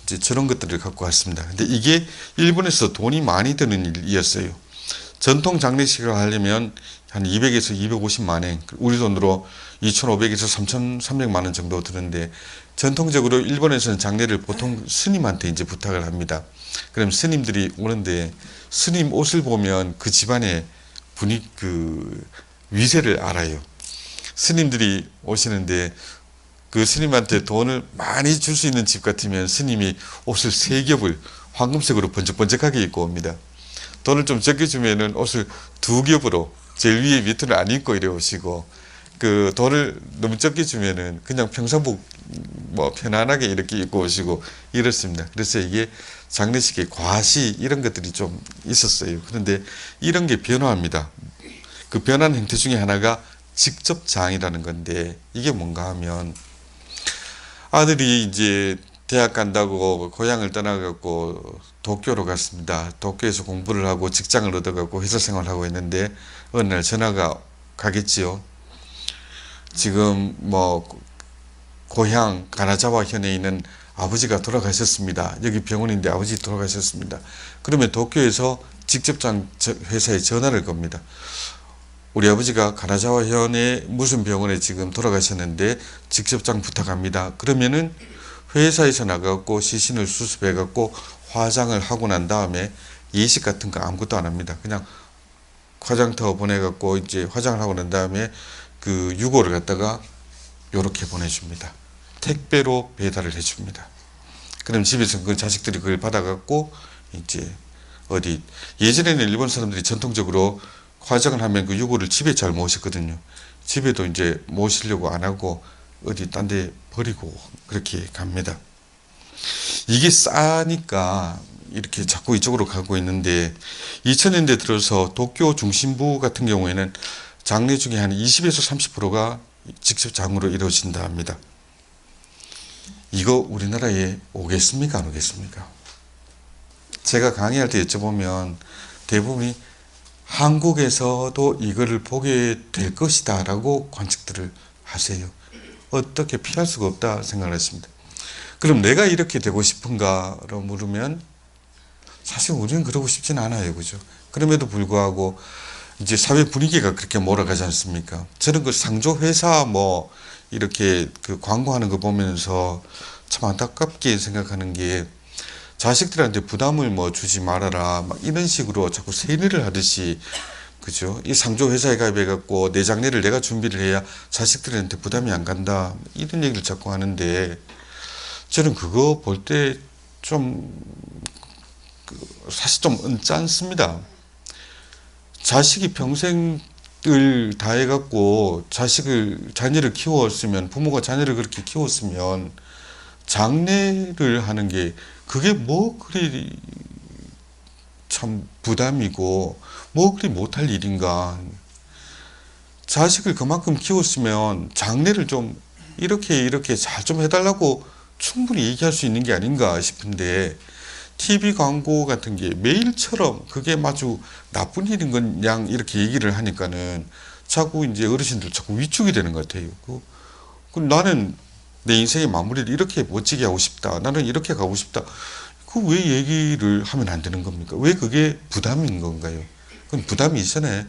S2: 이제 저런 것들을 갖고 왔습니다. 근데 이게 일본에서 돈이 많이 드는 일이었어요. 전통 장례식을 하려면 한 200에서 250만 원, 우리 돈으로 2,500에서 3,300만 원 정도 드는데 전통적으로 일본에서는 장례를 보통 스님한테 이제 부탁을 합니다. 그럼 스님들이 오는데 스님 옷을 보면 그 집안의 그 위세를 알아요. 스님들이 오시는데 그 스님한테 돈을 많이 줄 수 있는 집 같으면 스님이 옷을 3겹을 황금색으로 번쩍번쩍하게 입고 옵니다. 돈을 좀 적게 주면은 옷을 2겹으로 제일 위에 밑을 안 입고 이래 오시고, 그 돈을 너무 적게 주면은 그냥 평상복 뭐 편안하게 이렇게 입고 오시고 이렇습니다. 그래서 이게 장례식의 과시 이런 것들이 좀 있었어요. 그런데 이런 게 변화합니다. 그 변한 형태 중에 하나가 직접장이라는 건데, 이게 뭔가 하면 아들이 이제 대학 간다고 고향을 떠나갖고 도쿄로 갔습니다. 도쿄에서 공부를 하고 직장을 얻어갖고 회사 생활을 하고 있는데 어느 날 전화가 가겠지요. 지금 뭐 고향 가나자와 현에 있는 아버지가 돌아가셨습니다. 여기 병원인데 아버지 돌아가셨습니다. 그러면 도쿄에서 직접장 회사에 전화를 겁니다. 우리 아버지가 가나자와 현의 무슨 병원에 지금 돌아가셨는데 직접장 부탁합니다. 그러면은 회사에서 나가고 시신을 수습해갖고 화장을 하고 난 다음에 예식 같은 거 아무것도 안 합니다. 그냥 화장터 보내갖고 이제 화장을 하고 난 다음에 그 유골을 갖다가 요렇게 보내줍니다. 택배로 배달을 해줍니다. 그럼 집에서 그 자식들이 그걸 받아갖고 이제 어디, 예전에는 일본 사람들이 전통적으로 화장을 하면 그 유골을 집에 잘 모셨거든요. 집에도 이제 모시려고 안 하고 어디 딴 데 버리고 그렇게 갑니다. 이게 싸니까 이렇게 자꾸 이쪽으로 가고 있는데 2000년대 들어서 도쿄 중심부 같은 경우에는 장례 중에 한 20에서 30%가 직접 장으로 이루어진다 합니다. 이거 우리나라에 오겠습니까? 안 오겠습니까? 제가 강의할 때 여쭤보면 대부분이 한국에서도 이거를 보게 될 것이다 라고 관측들을 하세요. 어떻게 피할 수가 없다 생각을 했습니다. 그럼 내가 이렇게 되고 싶은가로 물으면 사실 우리는 그러고 싶진 않아요. 그죠? 그럼에도 불구하고 이제 사회 분위기가 그렇게 몰아가지 않습니까? 저는 그 상조회사 뭐 이렇게 그 광고하는 거 보면서 참 안타깝게 생각하는 게, 자식들한테 부담을 뭐 주지 말아라 막 이런 식으로 자꾸 세뇌를 하듯이, 그죠? 이 상조회사에 가입해갖고 내 장례를 내가 준비를 해야 자식들한테 부담이 안 간다 이런 얘기를 자꾸 하는데, 저는 그거 볼 때 좀 사실 좀 언짢습니다. 자식이 평생을 다해갖고 자녀를 키웠으면, 부모가 자녀를 그렇게 키웠으면 장례를 하는 게 그게 뭐 그리 참 부담이고 뭐 그리 못할 일인가. 자식을 그만큼 키웠으면 장례를 좀 이렇게 잘 좀 해달라고 충분히 얘기할 수 있는 게 아닌가 싶은데, TV 광고 같은 게 매일처럼 그게 마주 나쁜 일인 건 양 이렇게 얘기를 하니까는 자꾸 이제 어르신들 자꾸 위축이 되는 것 같아요. 나는 내 인생의 마무리를 이렇게 멋지게 하고 싶다. 나는 이렇게 가고 싶다. 그 왜 얘기를 하면 안 되는 겁니까? 왜 그게 부담인 건가요? 그건 부담이 있잖아요.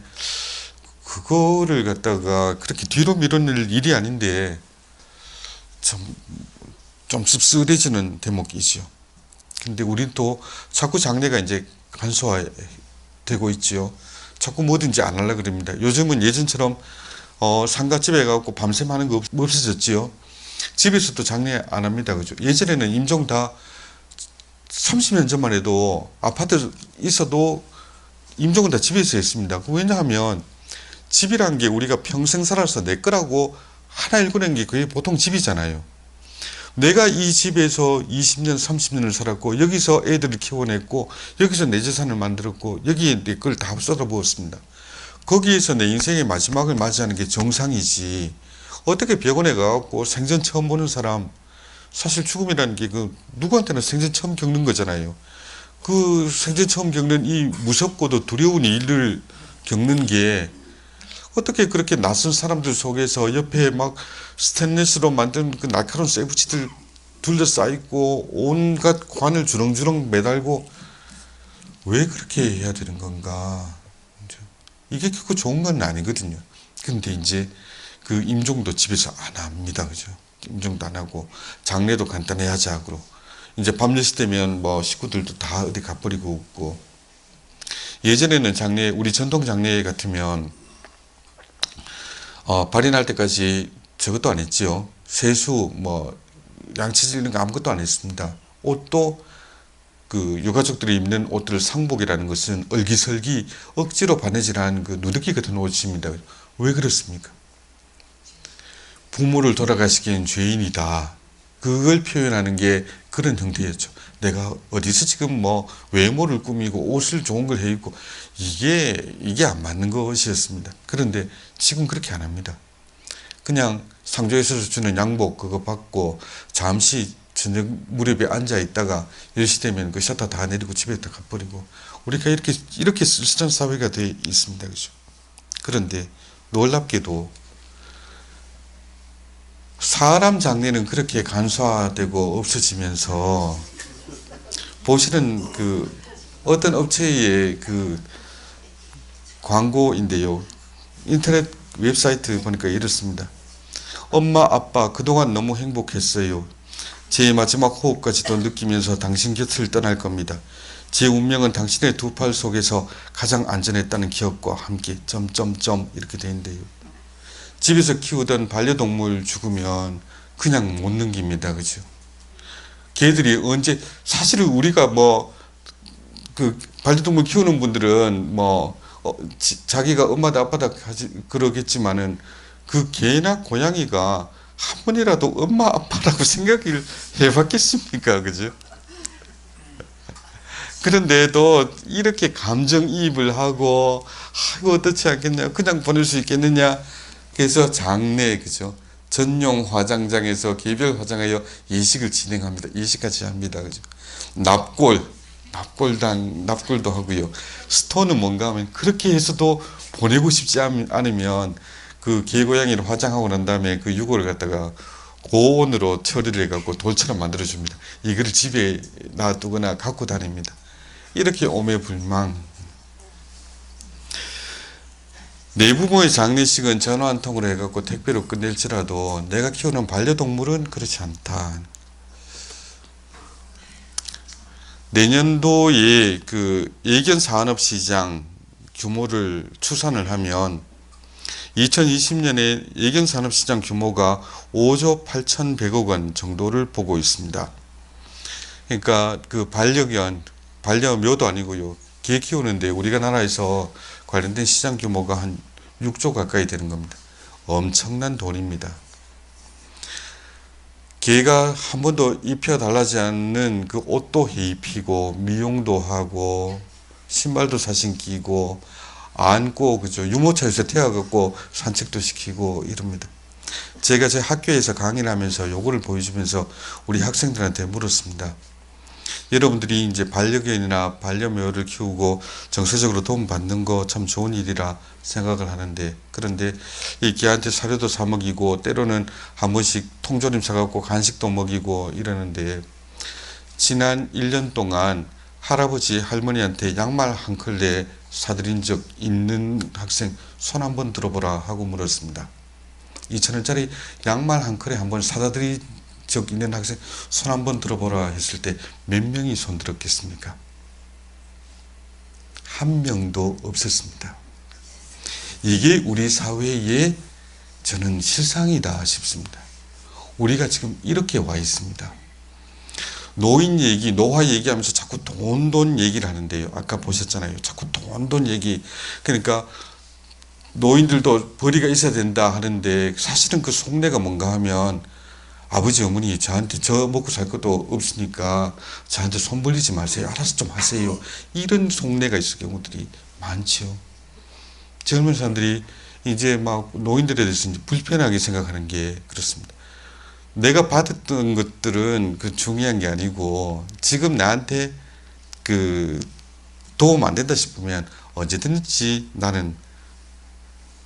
S2: 그거를 갖다가 그렇게 뒤로 미루는 일이 아닌데 좀 씁쓸해지는 대목이죠. 근데 우린 또 자꾸 장례가 이제 간소화되고 있지요. 자꾸 뭐든지 안 하려고 그럽니다. 요즘은 예전처럼 상가집에 가고 밤샘 하는 거 없어졌지요. 집에서도 장례 안 합니다. 그죠? 예전에는 임종 다 30년 전만 해도 아파트 있어도 임종은 다 집에서 했습니다. 왜냐하면 집이란 게 우리가 평생 살아서 내 거라고 하나 읽어낸 게 그게 보통 집이잖아요. 내가 이 집에서 20년, 30년을 살았고, 여기서 애들을 키워냈고, 여기서 내 재산을 만들었고, 여기에 내 걸 다 쏟아부었습니다. 거기에서 내 인생의 마지막을 맞이하는 게 정상이지. 어떻게 병원에 가갖고 생전 처음 보는 사람, 사실 죽음이라는 게 그 누구한테나 생전 처음 겪는 거잖아요. 그 생전 처음 겪는 이 무섭고도 두려운 일을 겪는 게 어떻게 그렇게 낯선 사람들 속에서 옆에 막 스테인리스로 만든 그 날카로운 쇠붙이들 둘러싸여 있고 온갖 관을 주렁주렁 매달고 왜 그렇게 해야 되는 건가? 이게 결코 좋은 건 아니거든요. 근데 이제 그 임종도 집에서 안 합니다. 그죠? 임종도 안 하고 장례도 간단히 하자 하고 이제 밤 10시 되면 뭐 식구들도 다 어디 가버리고 없고 예전에는 장례 우리 전통 장례 같으면 발인할 때까지 저것도 안 했지요. 세수 뭐 양치질 이런 거 아무것도 안 했습니다. 옷도 그 유가족들이 입는 옷들 상복이라는 것은 얼기설기 억지로 바느질한 그 누더기 같은 옷입니다. 왜 그렇습니까? 부모를 돌아가시기엔 죄인이다. 그걸 표현하는 게 그런 형태였죠. 내가 어디서 지금 뭐 외모를 꾸미고 옷을 좋은 걸 해 입고 이게 안 맞는 것이었습니다. 그런데 지금 그렇게 안 합니다. 그냥 상조에서 주는 양복 그거 받고 잠시 저녁 무렵에 앉아 있다가 10시 되면 그 셔터 다 내리고 집에 다 가버리고 우리가 이렇게 쓸쓸한 사회가 되어 있습니다. 그죠? 그런데 놀랍게도 사람 장례는 그렇게 간소화되고 없어지면서 보시는 그 어떤 업체의 그 광고인데요. 인터넷 웹사이트 보니까 이렇습니다. 엄마, 아빠, 그동안 너무 행복했어요. 제 마지막 호흡까지도 느끼면서 당신 곁을 떠날 겁니다. 제 운명은 당신의 두 팔 속에서 가장 안전했다는 기억과 함께 점점점 이렇게 돼 있는데요. 집에서 키우던 반려동물 죽으면 그냥 못 넘깁니다. 그죠? 개들이 언제 사실은 우리가 뭐 그 반려동물 키우는 분들은 뭐 자기가 엄마다 아빠다 그러겠지만은 그 개나 고양이가 한 번이라도 엄마 아빠라고 생각을 해봤겠습니까? 그죠? 그런데도 이렇게 감정이입을 하고 아이고 어떻지 않겠냐 그냥 보낼 수 있겠느냐 그래서 장례 그죠? 전용 화장장에서 개별 화장하여 예식을 진행합니다. 예식까지 합니다. 그죠? 납골도 하고요. 스토는 뭔가 하면 그렇게 해서도 보내고 싶지 않으면 그 개고양이를 화장하고 난 다음에 그 유골을 갖다가 고온으로 처리를 해갖고 돌처럼 만들어줍니다. 이거를 집에 놔두거나 갖고 다닙니다. 이렇게 오매불망. 내부모의 장례식은 전화 한 통으로 해갖고 택배로 끝낼지라도 내가 키우는 반려동물은 그렇지 않다. 내년도에 그 예견 산업시장 규모를 추산을 하면 2020년에 예견 산업시장 규모가 5조 8,100억 원 정도를 보고 있습니다. 그러니까 그 반려묘도 아니고요. 개 키우는데 우리가 나라에서 관련된 시장 규모가 한 6조 가까이 되는 겁니다. 엄청난 돈입니다. 개가 한 번도 입혀 달라지 않는 그 옷도 입히고 미용도 하고 신발도 사신 끼고 안고 그죠 유모차에서 태워갖고 산책도 시키고 이럽니다. 제가 제 학교에서 강의를 하면서 요거를 보여주면서 우리 학생들한테 물었습니다. 여러분들이 이제 반려견이나 반려묘를 키우고 정서적으로 도움받는 거 참 좋은 일이라 생각을 하는데 그런데 이 개한테 사료도 사 먹이고 때로는 한 번씩 통조림 사갖고 간식도 먹이고 이러는데 지난 1년 동안 할아버지 할머니한테 양말 한 켤레 사드린 적 있는 학생 손 한번 들어보라 하고 물었습니다. 2,000원짜리 양말 한 켤레 한번 사다 드린 적 있는 학생 손 한번 들어보라 했을 때 몇 명이 손 들었겠습니까? 한 명도 없었습니다. 이게 우리 사회의 저는 실상이다 싶습니다. 우리가 지금 이렇게 와 있습니다. 노인 얘기, 노화 얘기하면서 자꾸 돈 얘기를 하는데요. 아까 보셨잖아요. 자꾸 돈 얘기. 그러니까 노인들도 벌이가 있어야 된다 하는데 사실은 그 속내가 뭔가 하면 아버지 어머니 저한테 저 먹고 살 것도 없으니까 저한테 손 벌리지 마세요. 알아서 좀 하세요. 이런 속내가 있을 경우들이 많죠. 젊은 사람들이 이제 막 노인들에 대해서 이제 불편하게 생각하는 게 그렇습니다. 내가 받았던 것들은 그 중요한 게 아니고 지금 나한테 그 도움 안 된다 싶으면 언제든지 나는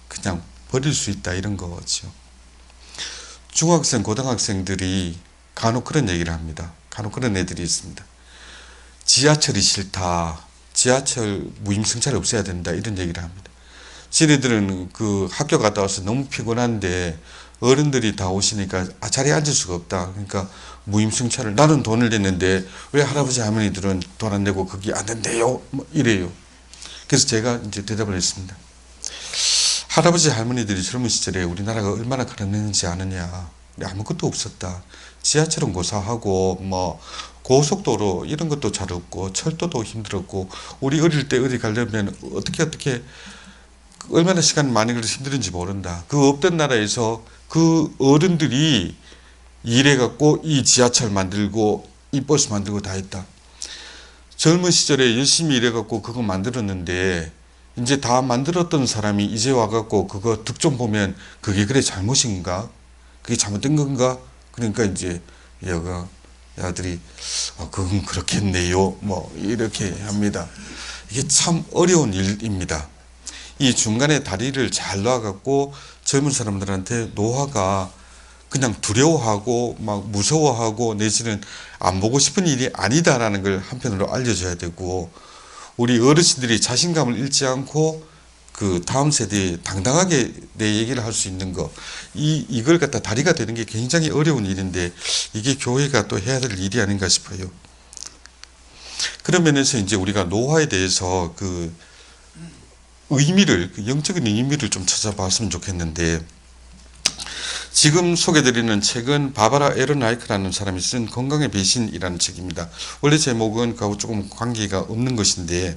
S2: 그냥 버릴 수 있다 이런 거죠. 중학생, 고등학생들이 간혹 그런 얘기를 합니다. 간혹 그런 애들이 있습니다. 지하철이 싫다. 지하철 무임승차를 없애야 된다. 이런 얘기를 합니다. 지네들은 그 학교 갔다 와서 너무 피곤한데 어른들이 다 오시니까 자리에 앉을 수가 없다. 그러니까 무임승차를 나는 돈을 냈는데 왜 할아버지 할머니들은 돈 안 내고 거기 안 된대요? 뭐 이래요. 그래서 제가 이제 대답을 했습니다. 할아버지 할머니들이 젊은 시절에 우리나라가 얼마나 가난했는지 아느냐. 아무것도 없었다. 지하철은 고사하고 뭐 고속도로 이런 것도 잘 없고 철도도 힘들었고 우리 어릴 때 어디 가려면 어떻게 얼마나 시간 많이 걸려서 힘들은지 모른다. 그 없던 나라에서 그 어른들이 일해갖고 이 지하철 만들고 이 버스 만들고 다 했다. 젊은 시절에 열심히 일해갖고 그거 만들었는데 이제 다 만들었던 사람이 이제 와갖고 그거 득 좀 보면 그게 그래 잘못인가? 그게 잘못된 건가? 그러니까 이제 얘가 야들이 그건 그렇겠네요. 뭐 이렇게 합니다. 이게 참 어려운 일입니다. 이 중간에 다리를 잘 놔갖고 젊은 사람들한테 노화가 그냥 두려워하고 막 무서워하고 내지는 안 보고 싶은 일이 아니다라는 걸 한편으로 알려줘야 되고 우리 어르신들이 자신감을 잃지 않고 그 다음 세대에 당당하게 내 얘기를 할 수 있는 거 이걸 갖다 다리가 되는 게 굉장히 어려운 일인데 이게 교회가 또 해야 될 일이 아닌가 싶어요. 그런 면에서 이제 우리가 노화에 대해서 그 의미를 그 영적인 의미를 좀 찾아봤으면 좋겠는데 지금 소개드리는 책은 바바라 에런라이크라는 사람이 쓴 건강의 배신이라는 책입니다. 원래 제목은 그하고 조금 관계가 없는 것인데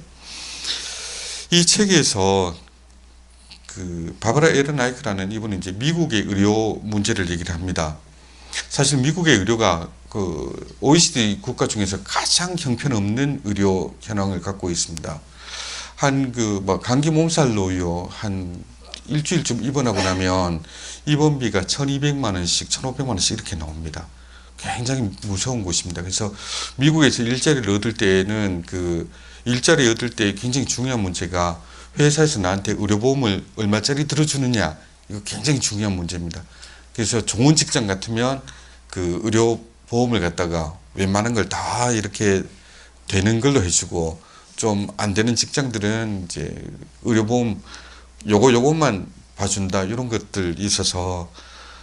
S2: 이 책에서 그 바바라 에런라이크라는 이분은 이제 미국의 의료 문제를 얘기를 합니다. 사실 미국의 의료가 그 OECD 국가 중에서 가장 형편없는 의료 현황을 갖고 있습니다. 한 그 뭐 감기 몸살로요 한 일주일쯤 입원하고 나면 입원비가 1,200만 원씩 1,500만 원씩 이렇게 나옵니다. 굉장히 무서운 곳입니다. 그래서 미국에서 일자리를 얻을 때는 그 일자리 얻을 때 굉장히 중요한 문제가 회사에서 나한테 의료보험을 얼마짜리 들어주느냐 이거 굉장히 중요한 문제입니다. 그래서 좋은 직장 같으면 그 의료보험을 갖다가 웬만한 걸 다 이렇게 되는 걸로 해주고 좀 안 되는 직장들은 이제 의료보험 요것만 봐준다 이런 것들이 있어서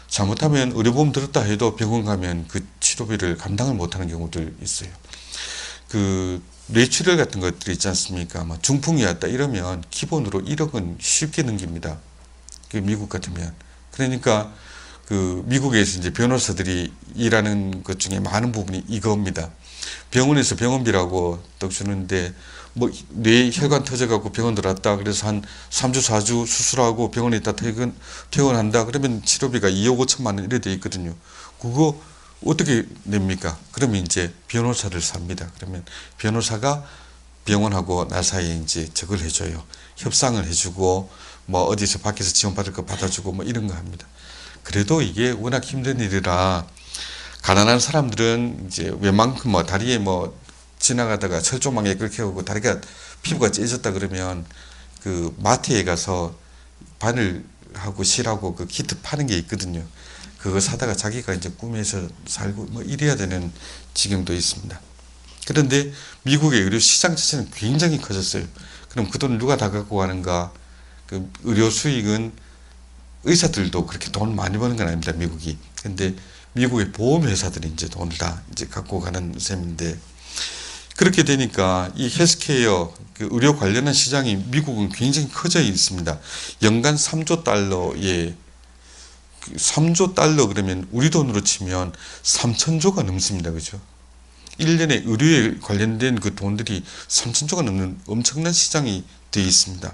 S2: 잘못하면 의료보험 들었다 해도 병원 가면 그 치료비를 감당을 못하는 경우들 있어요. 그 뇌출혈 같은 것들이 있지 않습니까? 막 중풍이 왔다 이러면 기본으로 1억은 쉽게 넘깁니다. 그 미국 같으면. 그러니까 그 미국에서 이제 변호사들이 일하는 것 중에 많은 부분이 이겁니다. 병원에서 병원비라고 떡 주는데 뭐 뇌 혈관 터져갖고 병원 들어왔다 그래서 한 3주 4주 수술하고 병원에 있다 퇴원한다 그러면 치료비가 2억 5천만 원 이래 돼 있거든요. 그거 어떻게 냅니까? 그러면 이제 변호사를 삽니다. 그러면 변호사가 병원하고 나 사이에 이제 저걸 해줘요. 협상을 해주고 뭐 어디서 밖에서 지원받을 거 받아주고 뭐 이런 거 합니다. 그래도 이게 워낙 힘든 일이라 가난한 사람들은 이제 웬만큼 뭐 다리에 뭐 지나가다가 철조망에 그렇게 하고 다리가 피부가 찢어졌다 그러면 그 마트에 가서 바늘하고 실하고 그 키트 파는 게 있거든요. 그거 사다가 자기가 이제 꿈에서 살고 뭐 이래야 되는 지경도 있습니다. 그런데 미국의 의료 시장 자체는 굉장히 커졌어요. 그럼 그 돈을 누가 다 갖고 가는가? 그 의료 수익은 의사들도 그렇게 돈 많이 버는 건 아닙니다. 미국이. 근데 미국의 보험회사들이 이제 돈을 다 이제 갖고 가는 셈인데 그렇게 되니까 이 헬스케어 그 의료 관련한 시장이 미국은 굉장히 커져 있습니다. 연간 3조 달러에 3조 달러 그러면 우리 돈으로 치면 3천조가 넘습니다. 그죠? 1년에 의료에 관련된 그 돈들이 3천조가 넘는 엄청난 시장이 되어 있습니다.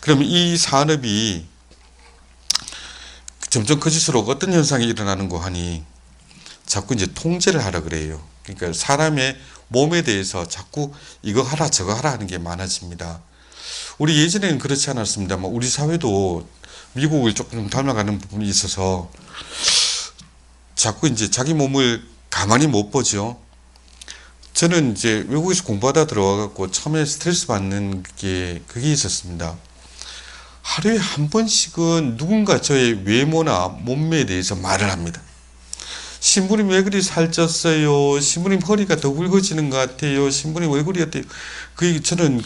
S2: 그러면 이 산업이 점점 커질수록 어떤 현상이 일어나는고 하니 자꾸 이제 통제를 하라 그래요. 그러니까 사람의 몸에 대해서 자꾸 이거 하라 저거 하라 하는 게 많아집니다. 우리 예전에는 그렇지 않았습니다만 우리 사회도 미국을 조금 닮아가는 부분이 있어서 자꾸 이제 자기 몸을 가만히 못 보죠. 저는 이제 외국에서 공부하다 들어와갖고 처음에 스트레스 받는 게 그게 있었습니다. 하루에 한 번씩은 누군가 저의 외모나 몸매에 대해서 말을 합니다. 신부님 왜 그리 살쪘어요? 신부님 허리가 더 굵어지는 것 같아요. 신부님 얼굴이 어때요? 저는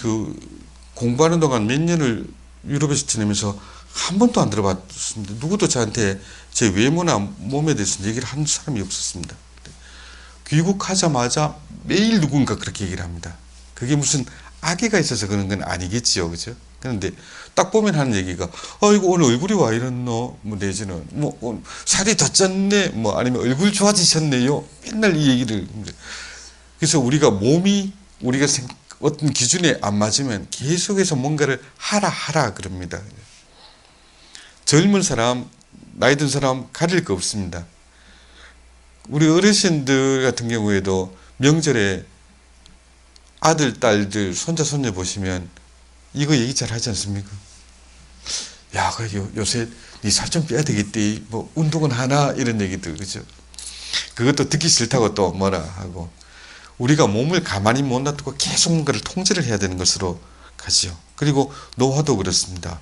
S2: 공부하는 동안 몇 년을 유럽에서 지내면서 한 번도 안 들어봤습니다. 누구도 저한테 제 외모나 몸에 대해서 얘기를 하는 사람이 없었습니다. 귀국하자마자 매일 누군가 그렇게 얘기를 합니다. 그게 무슨 악의가 있어서 그런 건 아니겠지요, 그죠? 그런데 딱 보면 하는 얘기가, 이거 오늘 얼굴이 와 이랬노? 뭐 내지는 살이 더 쪘네? 뭐 아니면 얼굴 좋아지셨네요? 맨날 이 얘기를. 그래서 우리가 어떤 기준에 안 맞으면 계속해서 뭔가를 하라 그럽니다. 젊은 사람, 나이 든 사람 가릴 거 없습니다. 우리 어르신들 같은 경우에도 명절에 아들, 딸들, 손자, 손녀 보시면 이거 얘기 잘 하지 않습니까? 야, 요새 니 살 좀 빼야 되겠디. 뭐 운동은 하나 이런 얘기들, 그죠? 그것도 듣기 싫다고 또 뭐라 하고, 우리가 몸을 가만히 못 놔두고 계속 뭔가를 통제를 해야 되는 것으로 가지요. 그리고 노화도 그렇습니다.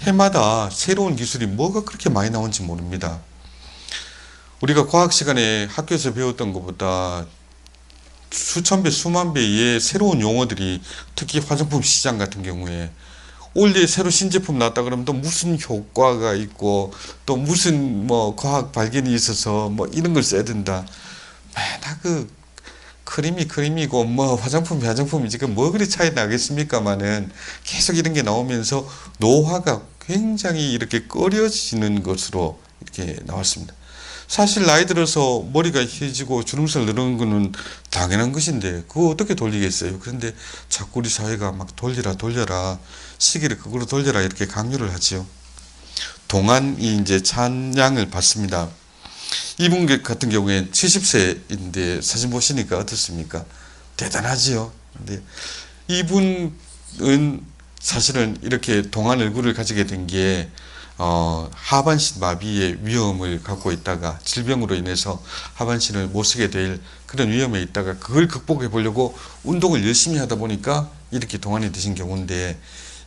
S2: 해마다 새로운 기술이 뭐가 그렇게 많이 나온지 모릅니다. 우리가 과학 시간에 학교에서 배웠던 것보다 수천 배, 수만 배의 새로운 용어들이, 특히 화장품 시장 같은 경우에 올해 새로 신제품 나왔다 그러면 또 무슨 효과가 있고 또 무슨 과학 발견이 있어서 이런 걸 써야 된다. 맨날 크림이고 화장품이지 뭐 그리 차이 나겠습니까마는 계속 이런 게 나오면서 노화가 굉장히 이렇게 꺼려지는 것으로 이렇게 나왔습니다. 사실 나이 들어서 머리가 휘지고 주름살 늘어나는 거는 당연한 것인데 그거 어떻게 돌리겠어요? 그런데 자꾸 우리 사회가 막 돌려라 시계를 거꾸로 돌려라 이렇게 강요를 하지요. 동안이 이제 찬양을 받습니다. 이분 같은 경우엔 70세인데 사진 보시니까 어떻습니까? 대단하지요. 근데 이분은 사실은 이렇게 동안 얼굴을 가지게 된 게 하반신 마비의 위험을 갖고 있다가 질병으로 인해서 하반신을 못 쓰게 될 그런 위험에 있다가 그걸 극복해 보려고 운동을 열심히 하다 보니까 이렇게 동안이 되신 경우인데,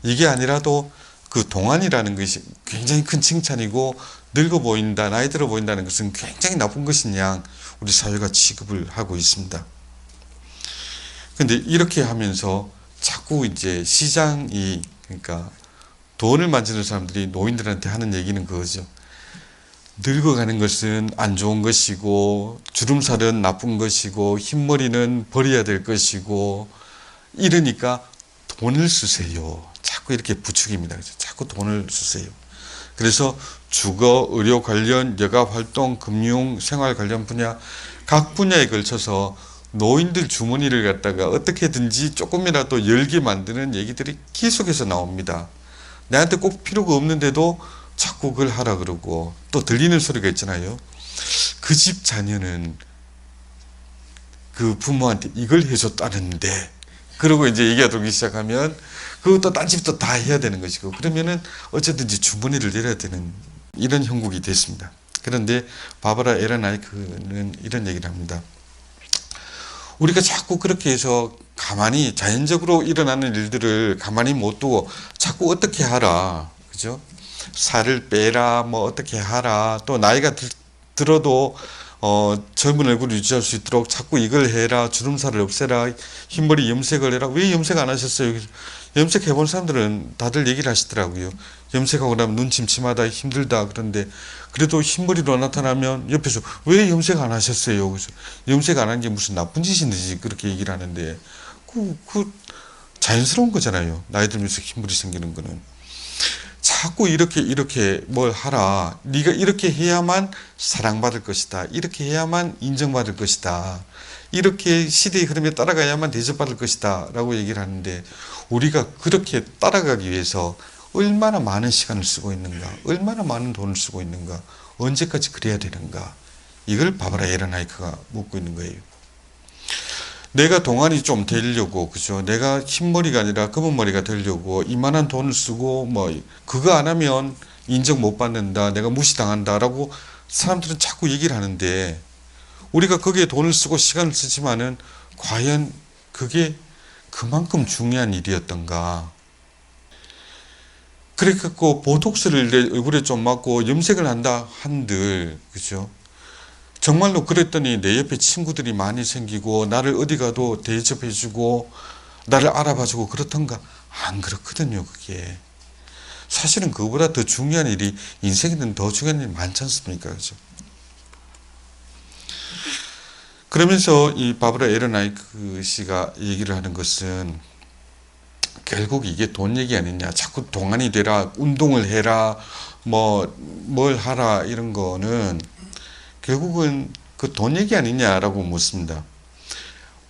S2: 이게 아니라도 그 동안이라는 것이 굉장히 큰 칭찬이고 늙어 보인다, 나이 들어 보인다는 것은 굉장히 나쁜 것인 양 우리 사회가 취급을 하고 있습니다. 근데 이렇게 하면서 자꾸 이제 시장이, 그러니까 돈을 만지는 사람들이 노인들한테 하는 얘기는 그거죠. 늙어가는 것은 안 좋은 것이고 주름살은 나쁜 것이고 흰머리는 버려야 될 것이고 이러니까 돈을 쓰세요. 자꾸 이렇게 부추깁니다. 자꾸 돈을 쓰세요. 그래서 주거, 의료 관련, 여가 활동, 금융, 생활 관련 분야 각 분야에 걸쳐서 노인들 주머니를 갖다가 어떻게든지 조금이라도 열게 만드는 얘기들이 계속해서 나옵니다. 나한테 꼭 필요가 없는데도 자꾸 그걸 하라 그러고, 또 들리는 소리가 있잖아요. 그 집 자녀는 그 부모한테 이걸 해줬다는데, 그러고 이제 얘기가 돌기 시작하면 그것도 딴 집도 다 해야 되는 것이고, 그러면은 어쨌든지 주머니를 내려야 되는 이런 형국이 됐습니다. 그런데 바바라 에라나이크는 이런 얘기를 합니다. 우리가 자꾸 그렇게 해서 가만히 자연적으로 일어나는 일들을 가만히 못 두고 자꾸 어떻게 하라, 그죠? 살을 빼라, 어떻게 하라, 또 나이가 들어도 젊은 얼굴을 유지할 수 있도록 자꾸 이걸 해라, 주름살을 없애라, 흰머리 염색을 해라. 왜 염색 안 하셨어요? 염색 해본 사람들은 다들 얘기를 하시더라고요. 염색하고 나면 눈 침침하다, 힘들다. 그런데 그래도 흰머리로 나타나면 옆에서 왜 염색 안 하셨어요? 그래서 염색 안 한 게 무슨 나쁜 짓인지 그렇게 얘기를 하는데, 그 자연스러운 거잖아요. 나이 들면서 흰머리 생기는 거는. 자꾸 이렇게 뭘 하라. 네가 이렇게 해야만 사랑받을 것이다. 이렇게 해야만 인정받을 것이다. 이렇게 시대의 흐름에 따라가야만 대접받을 것이다. 라고 얘기를 하는데, 우리가 그렇게 따라가기 위해서 얼마나 많은 시간을 쓰고 있는가, 얼마나 많은 돈을 쓰고 있는가, 언제까지 그래야 되는가, 이걸 바바라 에라나이크가 묻고 있는 거예요. 내가 동안이 좀 되려고, 그죠? 내가 흰머리가 아니라 검은머리가 되려고 이만한 돈을 쓰고 그거 안 하면 인정 못 받는다, 내가 무시당한다 라고 사람들은 자꾸 얘기를 하는데 우리가 거기에 돈을 쓰고 시간을 쓰지만은 과연 그게 그만큼 중요한 일이었던가. 그래갖고 보톡스를 내 얼굴에 좀 맞고 염색을 한다 한들, 그죠? 정말로 그랬더니 내 옆에 친구들이 많이 생기고 나를 어디 가도 대접해주고 나를 알아봐주고 그렇던가? 안 그렇거든요, 그게. 사실은 그거보다 더 중요한 일이, 인생에는 더 중요한 일이 많지 않습니까? 그죠? 그러면서 이 바브라 에르나이크 씨가 얘기를 하는 것은 결국 이게 돈 얘기 아니냐. 자꾸 동안이 되라, 운동을 해라, 뭘 하라, 이런 거는 결국은 그 돈 얘기 아니냐라고 묻습니다.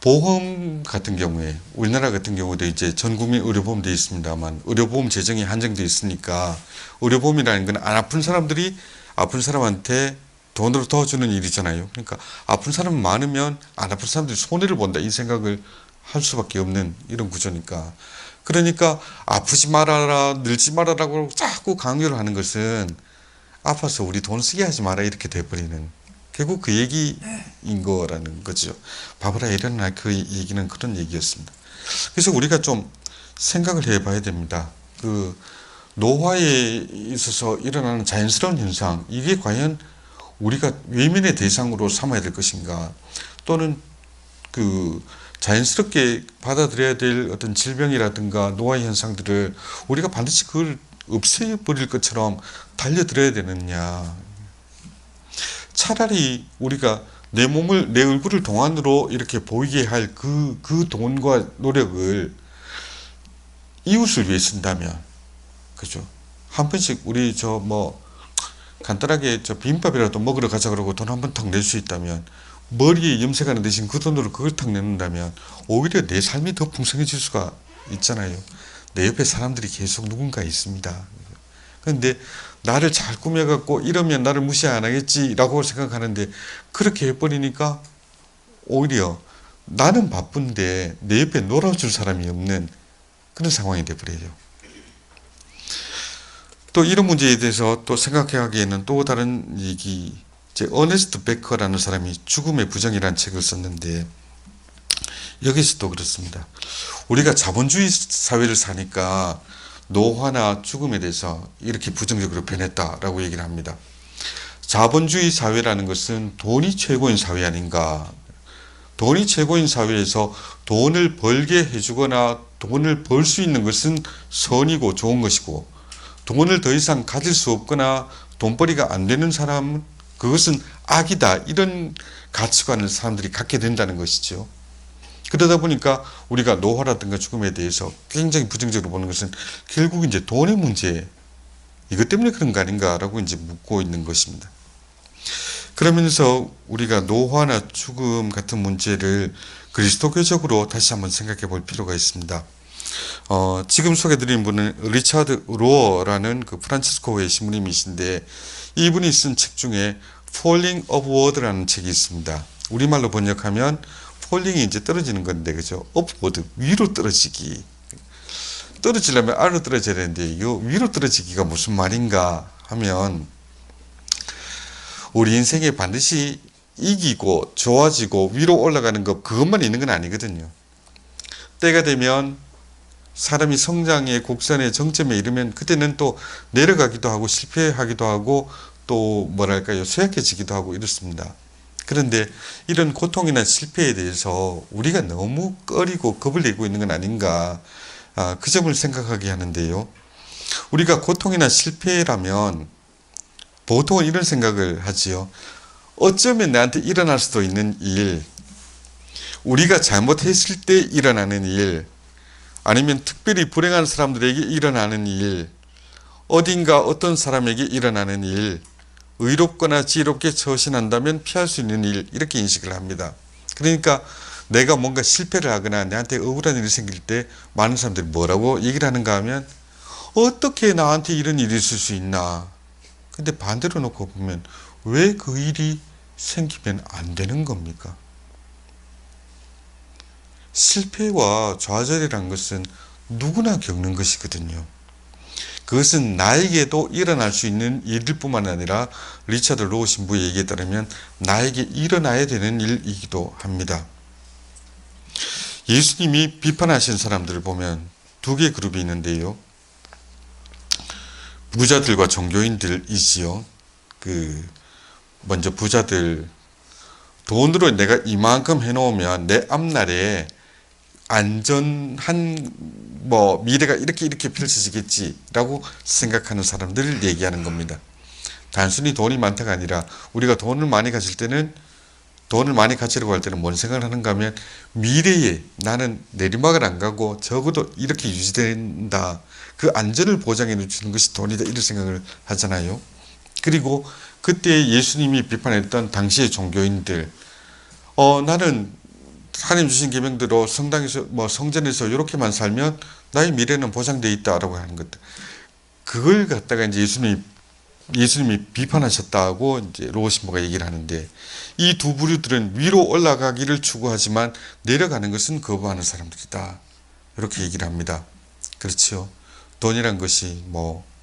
S2: 보험 같은 경우에, 우리나라 같은 경우도 이제 전국민 의료보험 되어 있습니다만, 의료보험 재정이 한정되어 있으니까, 의료보험이라는 건 안 아픈 사람들이 아픈 사람한테 돈으로 도와주는 일이잖아요. 그러니까 아픈 사람 많으면 안 아픈 사람들이 손해를 본다, 이 생각을 할 수밖에 없는 이런 구조니까. 그러니까 아프지 말아라, 늙지 말아라고 자꾸 강요를 하는 것은 아파서 우리 돈 쓰게 하지 마라, 이렇게 돼버리는, 결국 그 얘기인 거라는 거죠. 바브라 에르나이크 얘기는 그런 얘기였습니다. 그래서 우리가 좀 생각을 해봐야 됩니다. 그 노화에 있어서 일어나는 자연스러운 현상, 이게 과연 우리가 외면의 대상으로 삼아야 될 것인가, 또는 그 자연스럽게 받아들여야 될 어떤 질병이라든가 노화 현상들을 우리가 반드시 그걸 없애버릴 것처럼 달려들어야 되느냐. 차라리 우리가 내 몸을, 내 얼굴을 동안으로 이렇게 보이게 할 그 돈과 노력을 이웃을 위해 쓴다면, 그죠? 한 번씩 우리 간단하게 비빔밥이라도 먹으러 가자 그러고 돈 한 번 턱 낼 수 있다면, 머리에 염색하는 대신 그 돈으로 그걸 탁 내는다면 오히려 내 삶이 더 풍성해질 수가 있잖아요. 내 옆에 사람들이 계속 누군가 있습니다. 그런데 나를 잘 꾸며갖고 이러면 나를 무시 안 하겠지라고 생각하는데, 그렇게 해버리니까 오히려 나는 바쁜데 내 옆에 놀아줄 사람이 없는 그런 상황이 돼버려요. 또 이런 문제에 대해서 또 생각하기에는 또 다른 얘기, 어네스트 베커라는 사람이 죽음의 부정이라는 책을 썼는데, 여기서도 그렇습니다. 우리가 자본주의 사회를 사니까 노화나 죽음에 대해서 이렇게 부정적으로 변했다라고 얘기를 합니다. 자본주의 사회라는 것은 돈이 최고인 사회 아닌가. 돈이 최고인 사회에서 돈을 벌게 해주거나 돈을 벌 수 있는 것은 선이고 좋은 것이고, 돈을 더 이상 가질 수 없거나 돈벌이가 안 되는 사람은 그것은 악이다, 이런 가치관을 사람들이 갖게 된다는 것이죠. 그러다 보니까 우리가 노화라든가 죽음에 대해서 굉장히 부정적으로 보는 것은 결국 이제 돈의 문제, 이것 때문에 그런 거 아닌가라고 이제 묻고 있는 것입니다. 그러면서 우리가 노화나 죽음 같은 문제를 그리스도교적으로 다시 한번 생각해 볼 필요가 있습니다. 지금 소개드린 분은 리차드 로어라는 그 프란치스코의 신부님이신데, 이분이 쓴 책 중에 Falling Upward라는 책이 있습니다. 우리말로 번역하면 폴링이 이제 떨어지는 건데, 그죠? 업워드, 위로 떨어지기. 떨어지려면 아래로 떨어져야 되는데, 이 위로 떨어지기가 무슨 말인가 하면, 우리 인생에 반드시 이기고 좋아지고 위로 올라가는 것, 그것만 있는 건 아니거든요. 때가 되면 사람이 성장의 곡선의 정점에 이르면 그때는 또 내려가기도 하고 실패하기도 하고 또 쇠약해지기도 하고 이렇습니다. 그런데 이런 고통이나 실패에 대해서 우리가 너무 꺼리고 겁을 내고 있는 건 아닌가, 그 점을 생각하게 하는데요. 우리가 고통이나 실패라면 보통은 이런 생각을 하지요. 어쩌면 나한테 일어날 수도 있는 일, 우리가 잘못했을 때 일어나는 일, 아니면 특별히 불행한 사람들에게 일어나는 일, 어딘가 어떤 사람에게 일어나는 일, 의롭거나 지혜롭게 처신한다면 피할 수 있는 일, 이렇게 인식을 합니다. 그러니까 내가 뭔가 실패를 하거나 내한테 억울한 일이 생길 때 많은 사람들이 뭐라고 얘기를 하는가 하면, 어떻게 나한테 이런 일이 있을 수 있나. 근데 반대로 놓고 보면 왜 그 일이 생기면 안 되는 겁니까? 실패와 좌절이란 것은 누구나 겪는 것이거든요. 그것은 나에게도 일어날 수 있는 일일 뿐만 아니라 리차드 로우 신부의 얘기에 따르면 나에게 일어나야 되는 일이기도 합니다. 예수님이 비판하신 사람들을 보면 두 개의 그룹이 있는데요. 부자들과 종교인들이지요. 먼저 부자들, 돈으로 내가 이만큼 해놓으면 내 앞날에 안전한 미래가 이렇게 펼쳐지겠지라고 생각하는 사람들을 얘기하는 겁니다. 단순히 돈이 많다가 아니라 우리가 돈을 많이 가지려고 할 때는 뭔 생각을 하는가 하면 미래에 나는 내리막을 안 가고 적어도 이렇게 유지된다. 그 안전을 보장해 주는 것이 돈이다. 이런 생각을 하잖아요. 그리고 그때 예수님이 비판했던 당시의 종교인들, 나는 하나님 주신 계명대로 성당에서 성전에서 이렇게만 살면 나의 미래는 보장되어 있다라고 하는 것들. 그걸 갖다가 이제 예수님이 비판하셨다고 이제 로우 신부가 얘기를 하는데, 이 두 부류들은 위로 올라가기를 추구하지만 내려가는 것은 거부하는 사람들이다. 이렇게 얘기를 합니다. 그렇지요. 돈이란 것이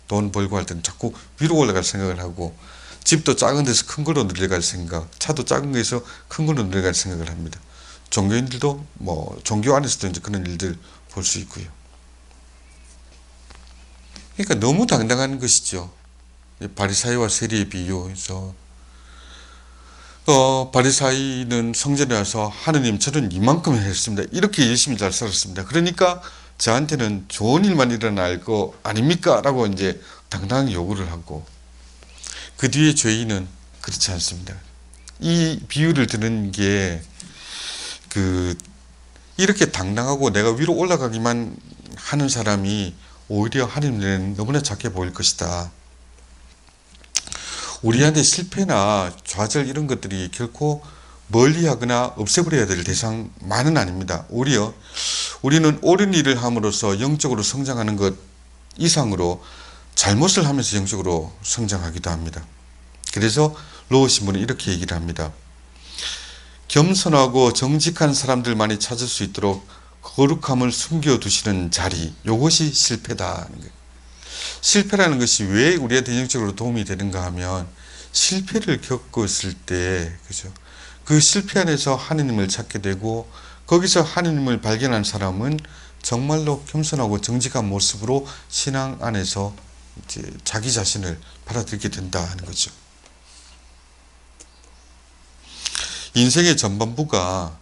S2: 돈 벌고 할 때는 자꾸 위로 올라갈 생각을 하고, 집도 작은 데서 큰 걸로 늘려갈 생각, 차도 작은 거에서 큰 걸로 늘려갈 생각을 합니다. 종교인들도 종교 안에서도 이제 그런 일들 볼 수 있고요. 그러니까 너무 당당한 것이죠. 바리사이와 세리의 비유에서 바리사이는 성전에 와서 하느님 저는 이만큼 했습니다. 이렇게 열심히 잘 살았습니다. 그러니까 저한테는 좋은 일만 일어날 거 아닙니까? 라고 이제 당당하게 요구를 하고, 그 뒤에 죄인은 그렇지 않습니다. 이 비유를 드는 게 이렇게 당당하고 내가 위로 올라가기만 하는 사람이 오히려 하나님은 너무나 작게 보일 것이다. 우리한테 실패나 좌절 이런 것들이 결코 멀리하거나 없애버려야 될 대상만은 아닙니다. 오히려 우리는 옳은 일을 함으로써 영적으로 성장하는 것 이상으로 잘못을 하면서 영적으로 성장하기도 합니다. 그래서 로우 신부는 이렇게 얘기를 합니다. 겸손하고 정직한 사람들만이 찾을 수 있도록 거룩함을 숨겨두시는 자리, 이것이 실패다. 실패라는 것이 왜 우리한테 영적으로 도움이 되는가 하면, 실패를 겪었을 때, 그죠? 그 실패 안에서 하느님을 찾게 되고, 거기서 하느님을 발견한 사람은 정말로 겸손하고 정직한 모습으로 신앙 안에서 이제 자기 자신을 받아들이게 된다 하는 거죠. 인생의 전반부가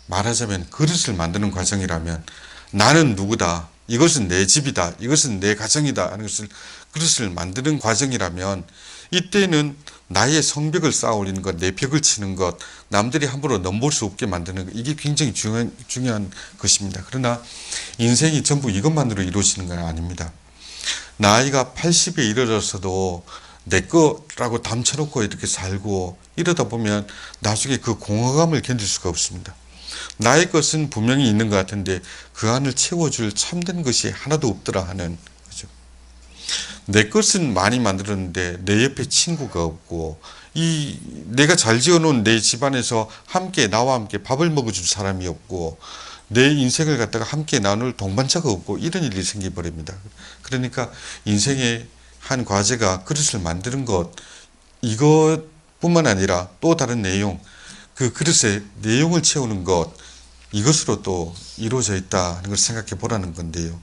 S2: 말하자면 그릇을 만드는 과정이라면, 나는 누구다, 이것은 내 집이다, 이것은 내 가정이다 하는 것을 그릇을 만드는 과정이라면, 이때는 나의 성벽을 쌓아 올리는 것, 내 벽을 치는 것, 남들이 함부로 넘볼 수 없게 만드는 것, 이게 굉장히 중요한 것입니다. 그러나 인생이 전부 이것만으로 이루어지는 건 아닙니다. 나이가 80에 이르러서도 내 거라고 담쳐놓고 이렇게 살고 이러다 보면 나중에 그 공허감을 견딜 수가 없습니다. 나의 것은 분명히 있는 것 같은데 그 안을 채워줄 참된 것이 하나도 없더라 하는 거죠. 내 것은 많이 만들었는데 내 옆에 친구가 없고, 내가 잘 지어놓은 내 집안에서 나와 함께 밥을 먹어줄 사람이 없고, 내 인생을 갖다가 함께 나눌 동반자가 없고, 이런 일이 생겨버립니다. 그러니까 인생의 한 과제가 그릇을 만드는 것, 이것뿐만 아니라 또 다른 내용, 그 그릇의 내용을 채우는 것, 이것으로 또 이루어져 있다는 걸 생각해 보라는 건데요.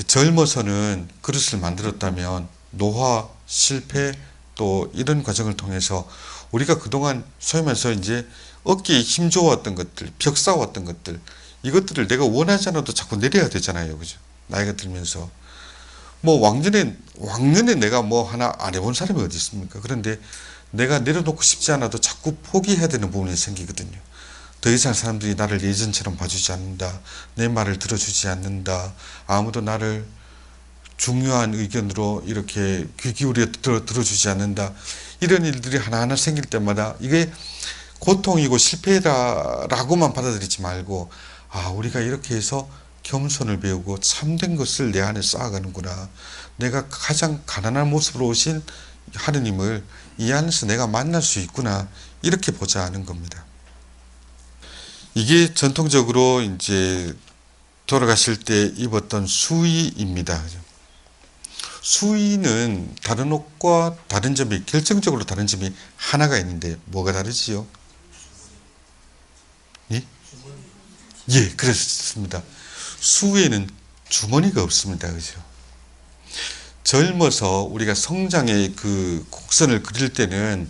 S2: 젊어서는 그릇을 만들었다면 노화, 실패, 또 이런 과정을 통해서 우리가 그동안 소위 말해서 이제 어깨에 힘줘왔던 것들, 벽 쌓아왔던 것들, 이것들을 내가 원하지 않아도 자꾸 내려야 되잖아요. 그죠? 나이가 들면서. 왕년에 내가 하나 안 해본 사람이 어디 있습니까? 그런데 내가 내려놓고 싶지 않아도 자꾸 포기해야 되는 부분이 생기거든요. 더 이상 사람들이 나를 예전처럼 봐주지 않는다. 내 말을 들어주지 않는다. 아무도 나를 중요한 의견으로 이렇게 귀 기울여 들어주지 않는다. 이런 일들이 하나하나 생길 때마다 이게 고통이고 실패다라고만 받아들이지 말고, 우리가 이렇게 해서 겸손을 배우고 참된 것을 내 안에 쌓아가는구나. 내가 가장 가난한 모습으로 오신 하느님을 이 안에서 내가 만날 수 있구나. 이렇게 보자 하는 겁니다. 이게 전통적으로 이제 돌아가실 때 입었던 수의입니다. 수의는 다른 옷과 다른 점이, 결정적으로 다른 점이 하나가 있는데 뭐가 다르지요? 예? 예, 그렇습니다. 수의에는 주머니가 없습니다. 그죠? 젊어서 우리가 성장의 그 곡선을 그릴 때는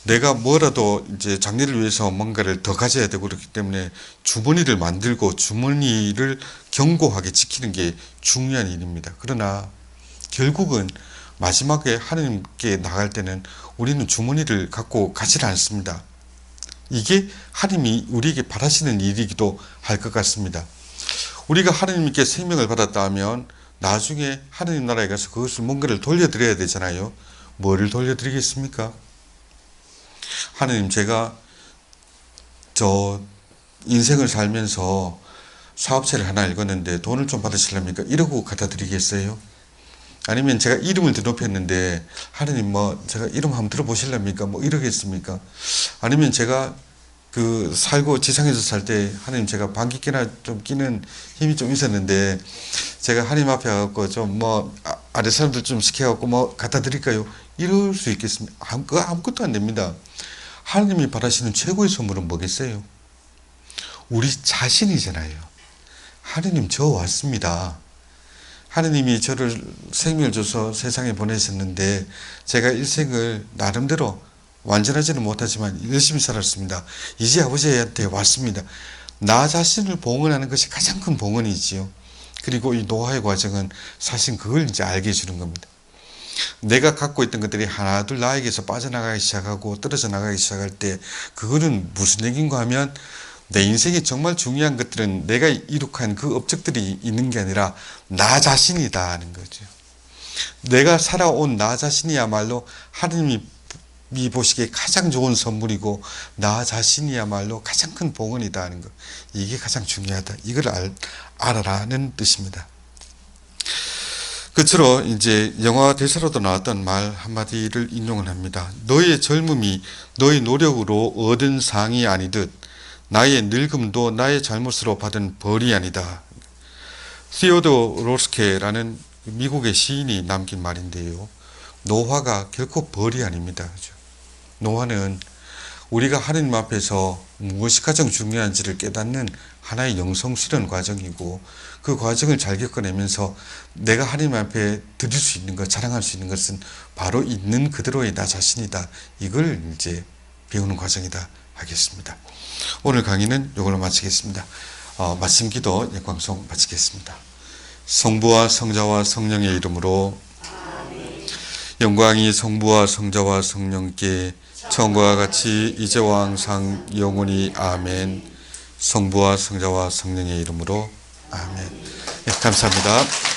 S2: 내가 뭐라도 이제 장래를 위해서 뭔가를 더 가져야 되고 그렇기 때문에 주머니를 만들고 주머니를 견고하게 지키는 게 중요한 일입니다. 그러나 결국은 마지막에 하나님께 나갈 때는 우리는 주머니를 갖고 가지 않습니다. 이게 하나님이 우리에게 바라시는 일이기도 할 것 같습니다. 우리가 하나님께 생명을 받았다 하면 나중에 하나님 나라에 가서 그것을 뭔가를 돌려드려야 되잖아요. 뭐를 돌려드리겠습니까? 하나님, 제가 저 인생을 살면서 사업체를 하나 읽었는데 돈을 좀 받으시렵니까? 이러고 갖다 드리겠어요? 아니면 제가 이름을 드높였는데 하나님 뭐 제가 이름 한번 들어보실랍니까? 뭐 이러겠습니까? 아니면 제가 그 살고 지상에서 살 때 하나님 제가 방귀 끼나 좀 끼는 힘이 좀 있었는데 제가 하나님 앞에 가고 좀 뭐 아래 사람들 좀 시켜갖고 뭐 갖다 드릴까요? 이럴 수 있겠습니까? 아무것도 안 됩니다. 하나님이 바라시는 최고의 선물은 뭐겠어요? 우리 자신이잖아요. 하나님 저 왔습니다. 하나님이 저를 생명을 줘서 세상에 보내셨는데 제가 일생을 나름대로 완전하지는 못하지만 열심히 살았습니다. 이제 아버지한테 왔습니다. 나 자신을 봉헌하는 것이 가장 큰 봉헌이지요. 그리고 이 노화의 과정은 사실 그걸 이제 알게 해주는 겁니다. 내가 갖고 있던 것들이 하나둘 나에게서 빠져나가기 시작하고 떨어져 나가기 시작할 때 그거는 무슨 얘기인가 하면 내 인생에 정말 중요한 것들은 내가 이룩한 그 업적들이 있는 게 아니라 나 자신이다 하는 거죠. 내가 살아온 나 자신이야말로 하나님이 보시기에 가장 좋은 선물이고 나 자신이야말로 가장 큰 봉헌이다 하는 것. 이게 가장 중요하다. 이걸 알아라는 뜻입니다. 끝으로 이제 영화 대사로도 나왔던 말 한마디를 인용을 합니다. 너의 젊음이 너의 노력으로 얻은 상이 아니듯 나의 늙음도 나의 잘못으로 받은 벌이 아니다. 시오도 로스케라는 미국의 시인이 남긴 말인데요. 노화가 결코 벌이 아닙니다. 그죠? 노화는 우리가 하나님 앞에서 무엇이 가장 중요한지를 깨닫는 하나의 영성 수련 과정이고 그 과정을 잘 겪어내면서 내가 하나님 앞에 드릴 수 있는 것, 자랑할 수 있는 것은 바로 있는 그대로의 나 자신이다. 이걸 이제 배우는 과정이다 하겠습니다. 오늘 강의는 이걸로 마치겠습니다. 말씀 기도 예방송 마치겠습니다. 성부와 성자와 성령의 이름으로 영광이 성부와 성자와 성령께 처음과 같이 이제와 항상 영원히 아멘. 성부와 성자와 성령의 이름으로 아멘. 네, 감사합니다.